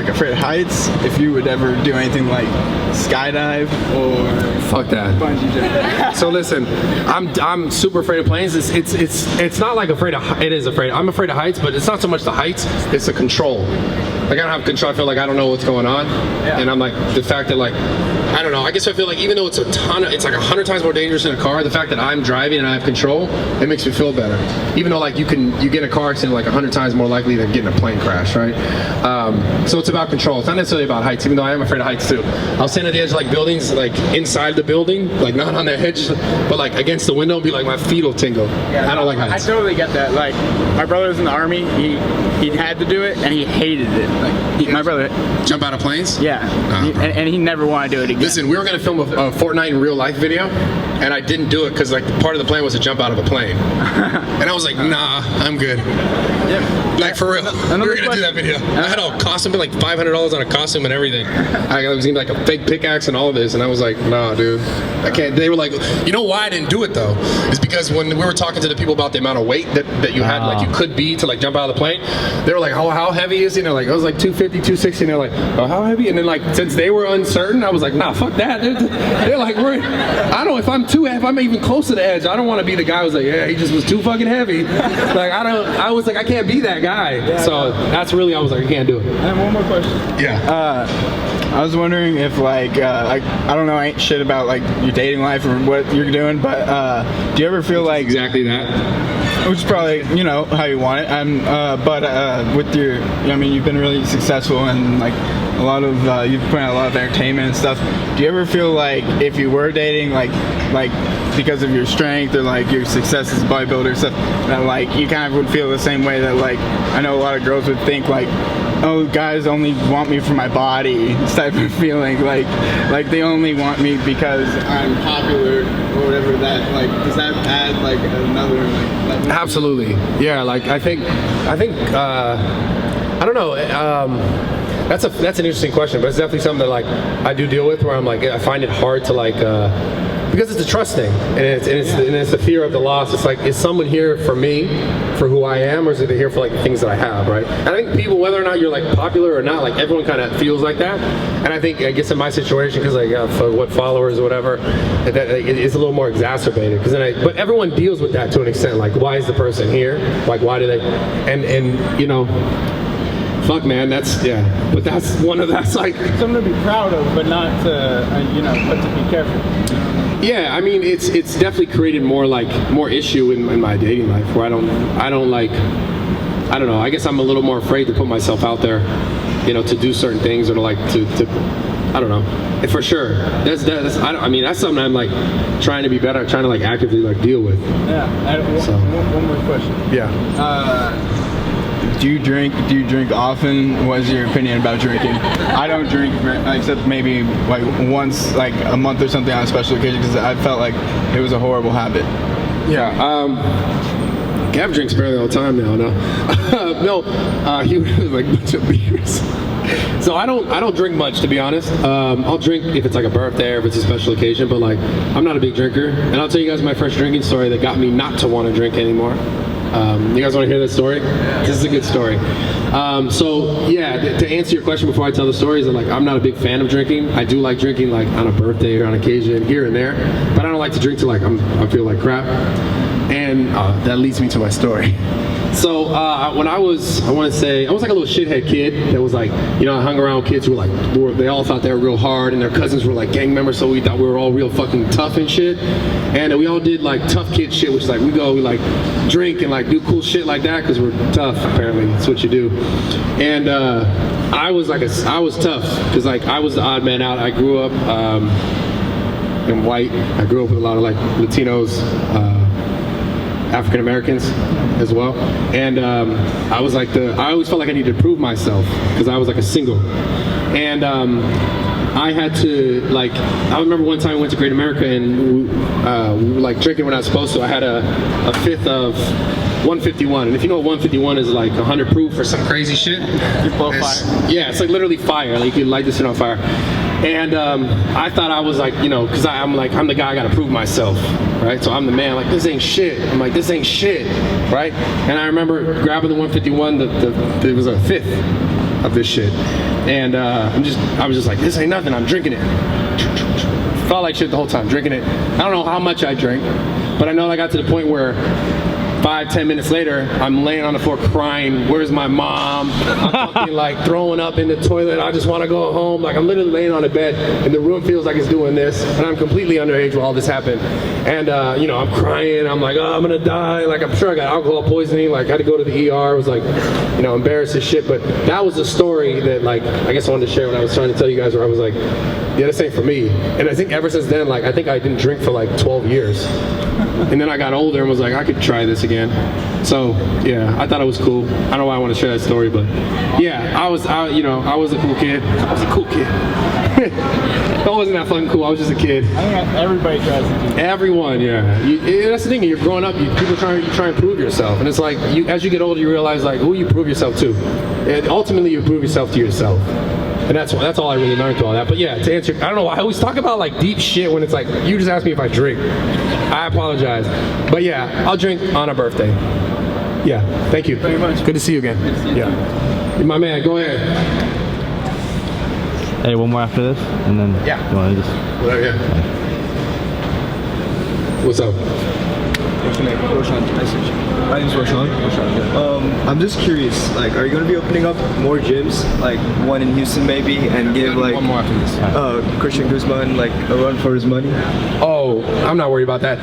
like afraid of heights, if you would ever do anything like skydive or
fuck that
bungee jump.
So listen, I'm super afraid of planes. It's not like afraid of. It is afraid. I'm afraid of heights, but it's not so much the heights. It's the control. Like I don't have control. I feel like I don't know what's going on, and I'm like the fact that like I don't know. I guess I feel like even though it's it's like 100 times more dangerous in a car. The fact that I'm driving and I have control, it makes me feel better. Even though like you get in a car accident like 100 times more likely than getting a plane crash, right? So it's about control. It's not necessarily about heights, even though I am afraid of heights too. I'll stand at the edge of like buildings, like inside the building, like not on the edge, but like against the window, be like my feet will tingle. I don't like heights.
I totally get that. Like my brother was in the army. He had to do it and he hated it. Like my brother
jump out of planes.
Yeah, and he never wanted to do it again.
Listen, we were gonna film a Fortnite in real life video, and I didn't do it because like part of the plan was to jump out of a plane, and I was like, nah, I'm good. Yeah. Like for real, we were gonna do that video. I had a costume, like $500 on a costume and everything. I was gonna like a fake pickaxe and all of this, and I was like, nah, dude, I can't. They were like, you know why I didn't do it though? Is because when we were talking to the people about the amount of weight that you had, like you could be to like jump out of the plane, they were like, oh, how heavy is he? And they're like, I was like 250, 260, and they're like, oh, how heavy? And then like since they were uncertain, I was like, nah, fuck that. They're like, I don't. If I'm if I'm even close to the edge, I don't want to be the guy who's like, yeah, he just was too fucking heavy. Like I was like, I can't be that guy. Yeah, so that's really, I was like, I can't do it.
I have one more question.
Yeah.
I was wondering if like I don't know, I ain't shit about like your dating life or what you're doing, but do you ever feel like
exactly that?
Which is probably, you know, how you want it. But with your, I mean, you've been really successful and like a lot of you've put out a lot of entertainment and stuff. Do you ever feel like if you were dating, like because of your strength or like your success as a bodybuilder stuff, that like you kind of would feel the same way that like I know a lot of girls would think like, oh, guys only want me for my body, this type of feeling, like they only want me because I'm popular or whatever. That like, does that add like another like level?
Absolutely, yeah. Like I think I don't know. That's an interesting question, but it's definitely something that like I do deal with, where I'm like, I find it hard to like because it's a trust thing, and it's the fear of the loss. It's like, is someone here for me, for who I am, or is it here for like the things that I have, right? And I think people, whether or not you're like popular or not, like everyone kind of feels like that. And I think, I guess in my situation, because like for what followers or whatever, that it's a little more exacerbated. Because but everyone deals with that to an extent. Like, why is the person here? Like, why do they? And you know. Fuck, man, that's but that's like
something to be proud of, but not to but to be careful.
Yeah, I mean, it's definitely created more issue in my dating life, where I don't like, I don't know. I guess I'm a little more afraid to put myself out there, to do certain things, or to like to I don't know. And for sure, that's that's something I'm like trying to be better, trying to like actively like deal with.
Yeah. One more question.
Yeah.
Do you drink often? What is your opinion about drinking? I don't drink except maybe like once like a month or something on a special occasion, because I felt like it was a horrible habit.
Yeah. Gav drinks barely all the time now. No. No. He was like a bunch of beers. So I don't drink much, to be honest. I'll drink if it's like a birthday or if it's a special occasion, but like I'm not a big drinker. And I'll tell you guys my first drinking story that got me not to want to drink anymore. You guys want to hear this story? This is a good story. So yeah, to answer your question before I tell the story, is that like I'm not a big fan of drinking. I do like drinking like on a birthday or on occasion here and there, but I don't like to drink till like I feel like crap. And that leads me to my story. So when I was like a little shithead kid that was like, you know, I hung around with kids who were like, they all thought they were real hard and their cousins were like gang members, so we thought we were all real fucking tough and shit. And we all did like tough kid shit, which is like we like drink and like do cool shit like that because we're tough, apparently. That's what you do. And I was tough because like I was the odd man out. I grew up in white. I grew up with a lot of like Latinos, African Americans as well, and I was like I always felt like I needed to prove myself because I was like a single, and I had to like, I remember one time I went to Great America and we were like drinking when I was supposed to. I had a fifth of 151, and if you know what 151 is, like 100 proof or some crazy shit.
You blow fire.
Yeah, it's like literally fire. Like you can light this shit on fire. And I thought I was like, you know, because I'm the guy, I gotta prove myself, right? So I'm the man, like this ain't shit. I'm like, this ain't shit, right? And I remember grabbing the 151, there was a fifth of this shit. And I was just like, this ain't nothing, I'm drinking it. Felt like shit the whole time, drinking it. I don't know how much I drank, but I know I got to the point where 5-10 minutes later, I'm laying on the floor crying, where's my mom? I'm fucking like throwing up in the toilet, I just want to go home. Like I'm literally laying on the bed and the room feels like it's doing this, and I'm completely underage while all this happened. And you know, I'm crying, I'm like, oh, I'm gonna die. Like I'm sure I got alcohol poisoning, like I had to go to the ER. I was like, you know, embarrassed as shit. But that was the story that like, I guess I wanted to share when I was trying to tell you guys, where I was like, yeah, this ain't for me. And I think ever since then, like I think I didn't drink for like 12 years. And then I got older and was like, I could try this again. So yeah, I thought it was cool. I don't know why I want to share that story, but yeah, I was a cool kid. I was a cool kid. I wasn't that fucking cool. I was just a kid.
I think everybody tries to do that.
Everyone, yeah. That's the thing. You're growing up. People try and prove yourself, and it's like as you get older, you realize like who you prove yourself to, and ultimately you prove yourself to yourself. And that's all I really learned through all that. But yeah, to answer, I don't know why I always talk about like deep shit when it's like, you just asked me if I drink. I apologize. But yeah, I'll drink on a birthday. Yeah, thank you. Very much. Good to see you again. Yeah. My man, go ahead.
Hey, one more after this, and then
yeah.
You want to just...
Whatever, yeah. What's up?
What's your name? Roshan. Nice to meet you. My name's Roshan. I'm just curious, like, are you going to be opening up more gyms, like one in Houston maybe, and give like
one more after this.
Christian Guzman like a run for his money?
Oh, I'm not worried about that.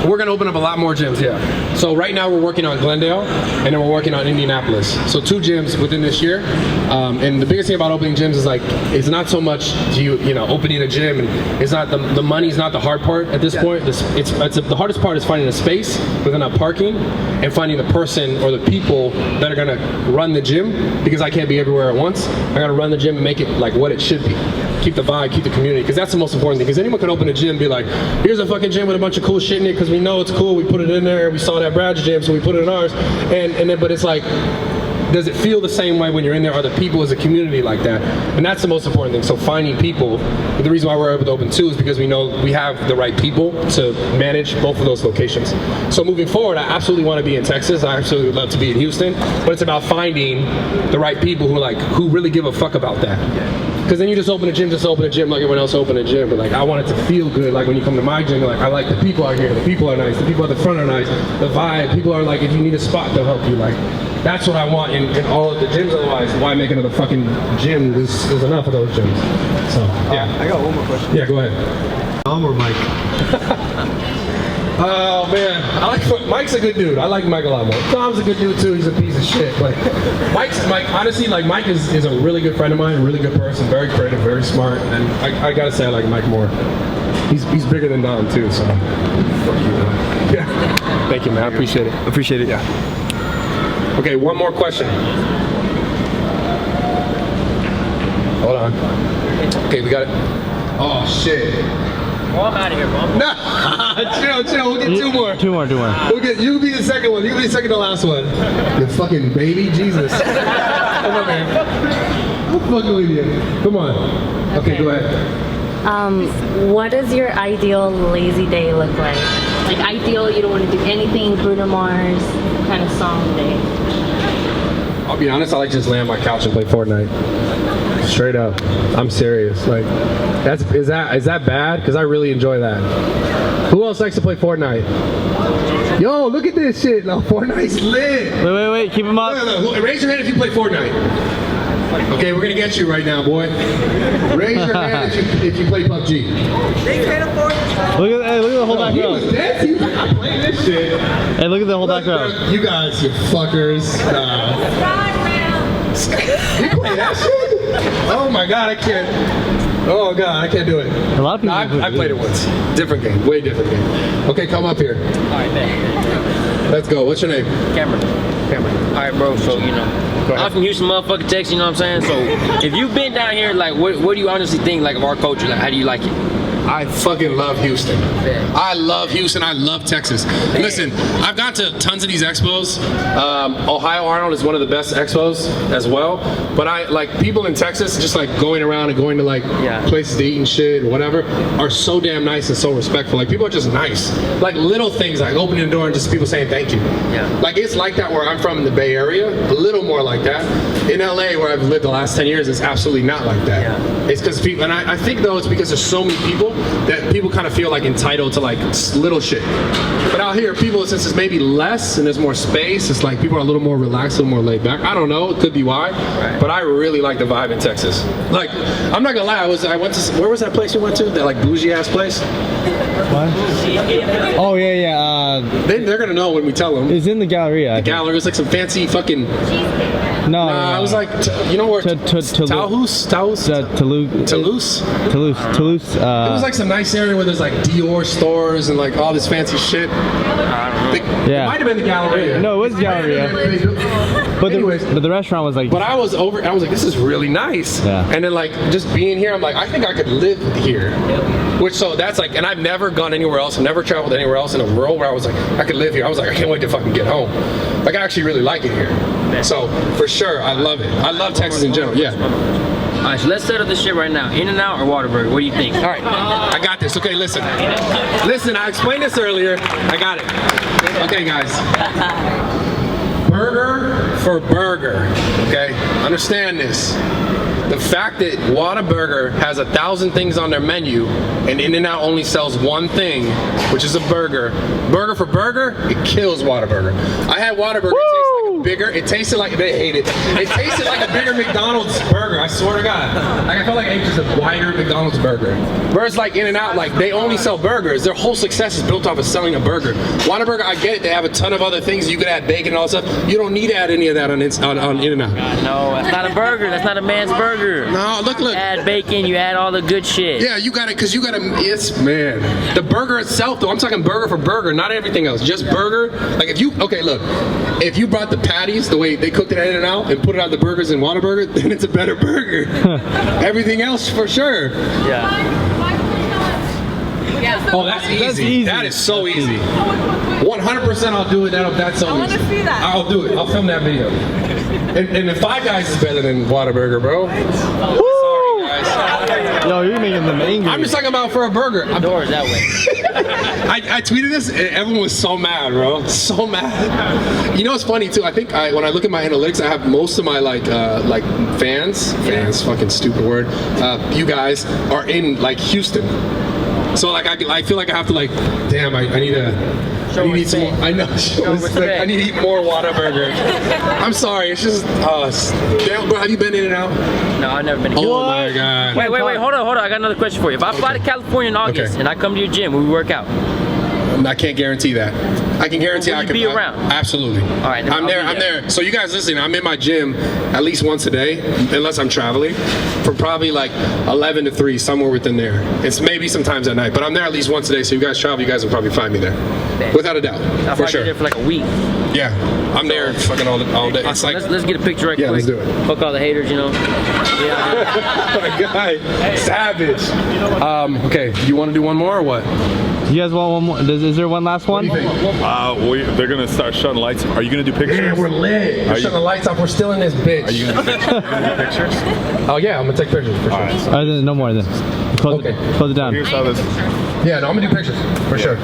We're going to open up a lot more gyms, yeah. So right now we're working on Glendale, and then we're working on Indianapolis. So 2 gyms within this year. And the biggest thing about opening gyms is like, it's not so much you know, opening a gym, and it's not the money's not the hard part at this point. The hardest part is finding a space with enough parking and finding the person or the people that are gonna run the gym, because I can't be everywhere at once. I gotta run the gym and make it like what it should be. Keep the vibe, keep the community, because that's the most important thing. Because anyone could open a gym and be like, here's a fucking gym with a bunch of cool shit in it because we know it's cool, we put it in there, we saw that Brad's gym, so we put it in ours. But it's like, does it feel the same way when you're in there? Are the people as a community like that? And that's the most important thing. So finding people, the reason why we're able to open 2 is because we know we have the right people to manage both of those locations. So moving forward, I absolutely want to be in Texas. I absolutely would love to be in Houston, but it's about finding the right people who really give a fuck about that. Because then you just open a gym like everyone else open a gym. But like, I want it to feel good. Like when you come to my gym, like I like the people out here. The people are nice. The people at the front are nice. The vibe. People are like, if you need a spot, they'll help you. Like, that's what I want in all of the gyms. Otherwise, why make another fucking gym? There's enough of those gyms. So yeah.
I got one more question.
Yeah, go ahead.
Tom or Mike?
Oh man, Mike's a good dude. I like Mike a lot more. Tom's a good dude too. He's a piece of shit. But honestly, like Mike is a really good friend of mine, a really good person, very creative, very smart, and I gotta say I like Mike more. He's bigger than Dom too, so. Yeah. Thank you, man. I appreciate it.
Appreciate it.
Yeah. Okay, one more question. Hold on. Okay, we got it. Oh shit.
Well, I'm out of here, bro.
Nah, chill. We'll get 2 more.
2 more.
You be the second one. You be the second to last one. You fucking baby, Jesus. Come on, man. I'm fucking with you. Come on. Okay, go ahead.
What does your ideal lazy day look like? Like ideal, you don't want to do anything, Bruno Mars kind of song day.
I'll be honest, I like to just lay on my couch and play Fortnite. Straight up. I'm serious. Like, is that bad? Because I really enjoy that. Who else likes to play Fortnite? Yo, look at this shit. No, Fortnite's lit.
Wait. Keep him up.
Look, raise your hand if you play Fortnite. Okay, we're gonna get you right now, boy. Raise your hand if you play PUBG.
Look at the whole back row.
I'm playing this shit.
Hey, look at the whole back row.
You guys, you fuckers. You play that shit? Oh my god, I can't. Oh god, I can't do it.
A lot of people.
I played it once. Different game, way different game. Okay, come up here.
Alright, man.
Let's go. What's your name?
Cameron. Alright, bro, so, you know, I'm from Houston, motherfucking Texas, you know what I'm saying? So, if you've been down here, like, what do you honestly think, like, of our culture? Like, how do you like it?
I fucking love Houston. I love Houston. I love Texas. Listen, I've gone to tons of these expos. Ohio Arnold is one of the best expos as well. But I like people in Texas, just like going around and going to like places to eat and shit or whatever, are so damn nice and so respectful. Like people are just nice. Like little things like opening the door and just people saying thank you.
Yeah.
Like it's like that where I'm from in the Bay Area. A little more like that. In LA, where I've lived the last 10 years, it's absolutely not like that. Yeah. It's because people, and I think though it's because there's so many people that people kind of feel like entitled to like little shit. But out here, people, since it's maybe less and there's more space, it's like people are a little more relaxed, a little more laid back. I don't know, it could be why, but I really like the vibe in Texas. Like, I'm not gonna lie, I went to, where was that place you went to? That like bougie ass place?
What? Oh yeah.
They're gonna know when we tell them.
It's in the Galleria.
The Galleria, it's like some fancy fucking.
No,
it was like, you know where? Toulouse? Toulouse? It was like some nice area where there's like Dior stores and like all this fancy shit. It might have been the Galleria.
No, it was Galleria. But the restaurant was like.
But I was like, this is really nice.
Yeah.
And then like just being here, I'm like, I think I could live here. Which so that's like, and I've never gone anywhere else. I've never traveled anywhere else in a world where I was like, I could live here. I was like, I can't wait to fucking get home. Like I actually really like it here. So for sure, I love it. I love Texas in general. Yeah.
Alright, so let's settle this shit right now. In-N-Out or Whataburger? What do you think?
Alright, I got this. Okay, listen. Listen, I explained this earlier. I got it. Okay, guys. Burger for burger. Okay? Understand this. The fact that Whataburger has 1,000 things on their menu and In-N-Out only sells one thing, which is a burger. Burger for burger, it kills Whataburger. I had Whataburger. It tasted like they hate it. It tasted like a bigger McDonald's burger. I swear to God. Like I felt like I ate just a wider McDonald's burger. Whereas like In-N-Out, like they only sell burgers. Their whole success is built off of selling a burger. Whataburger, I get it. They have a ton of other things. You could add bacon and all that stuff. You don't need to add any of that on In-N-Out.
No, that's not a burger. That's not a man's burger.
No, look.
You add bacon. You add all the good shit.
Yeah, you got it because you got to. It's man. The burger itself, though. I'm talking burger for burger, not everything else. Just burger. Like if you look. If you brought the patties the way they cooked it at In-N-Out and put it on the burgers in Whataburger, then it's a better burger. Everything else for sure.
Yeah.
Oh, that's easy. That is so easy. 100% I'll do it. That's so easy. I want to see that. I'll do it. I'll film that video. And the Five Guys is better than Whataburger, bro. Sorry, guys.
Yo, you're making them angry.
I'm just talking about for a burger.
Doors that way.
I tweeted this and everyone was so mad, bro. So mad. You know what's funny too? I think when I look at my analytics, I have most of my like fans, fucking stupid word. You guys are in like Houston. So like I feel like I have to like, damn, I need to. I need some more, I know. I need to eat more Whataburger. I'm sorry. It's just damn, bro. Have you been In-N-Out?
No, I've never been.
Oh my god.
Wait. Hold on. I got another question for you. If I fly to California in August and I come to your gym, will we work out?
I can't guarantee that. I can guarantee I can
be around.
Absolutely.
All right.
I'm there. So you guys listen, I'm in my gym at least once a day, unless I'm traveling, from probably like 11 to 3, somewhere within there. It's maybe sometimes at night, but I'm there at least once a day. So you guys travel, you guys will probably find me there, without a doubt.
I'll
for
probably
sure.
be there for like a week.
Yeah, I'm there fucking all day. It's like
let's get a picture right quick.
Yeah, let's do it.
Fuck all the haters, you know.
Yeah. My guy, savage. Okay, you want to do one more or what?
You guys want one more? Is there one last one?
What do you think?
They're gonna start shutting lights. Are you gonna do pictures?
Man, we're lit. We're shutting the lights off. We're still in this bitch.
Are you gonna do pictures?
Oh yeah, I'm gonna take pictures for sure.
All right, no more then. Close it down.
Here's how this.
Yeah, no, I'm gonna do pictures for sure.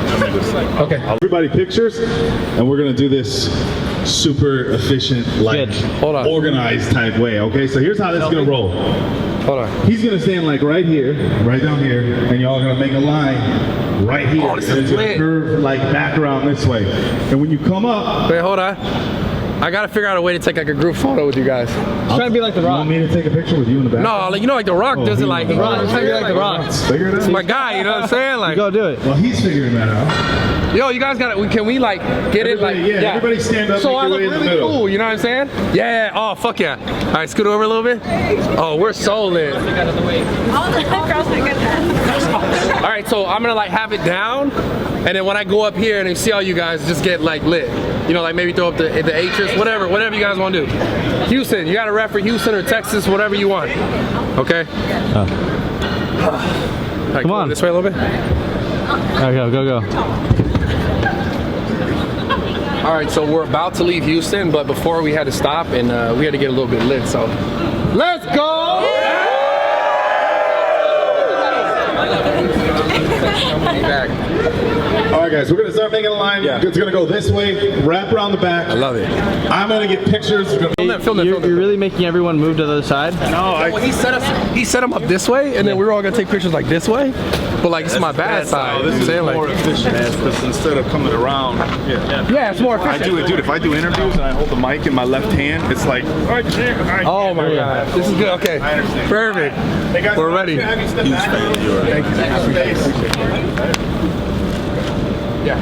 Okay.
Everybody pictures, and we're gonna do this super efficient, like organized type way. Okay, so here's how this is gonna roll.
Hold on.
He's gonna stand like right here, right down here, and y'all are gonna make a line right here.
Oh, this
and
is
it's gonna
lit.
curve like back around this way. And when you come up,
wait, hold on. I gotta figure out a way to take like a group photo with you guys.
Trying to be like The Rock.
You want me to take a picture with you in the back?
No, like, you know, like The Rock does it like.
The Rock. I'm trying to be like The Rock.
Figure it out.
It's my guy, you know what I'm saying? Like,
Go do it.
Well, he's figuring that out.
yo, you guys gotta. Can we like get it like?
Yeah, everybody stand up.
So
make
I
your
look
way in the
really
middle.
cool. You know what I'm saying? Yeah. Oh fuck yeah. All right, scoot over a little bit. Oh, we're so lit. All right, so I'm gonna like have it down, and then when I go up here and I see all you guys, just get like lit. You know, like maybe throw up the Atrus, whatever you guys want to do. Houston, you got to rep for Houston or Texas, whatever you want. Okay. All right,
Come on.
This way a little bit.
All right, go.
All right, so we're about to leave Houston, but before we had to stop and we had to get a little bit lit. So let's go. Back.
All right, guys, we're gonna start making a line.
Yeah.
It's gonna go this way, wrap around the back.
I love it.
I'm gonna get pictures.
Film that.
You're really making everyone move to the other side?
No,
Well, he set them up this way, and then we were all gonna take pictures like this way. But like, this is my bad side.
This is
saying,
more
like,
efficient, because instead of coming around,
yeah, it's more efficient.
I do it, dude. If I do interviews and I hold the mic in my left hand, it's like,
Oh my god, this is good. Okay,
I understand.
perfect.
Hey guys,
We're ready.
Huge fan of yours.
Thank you. Yeah.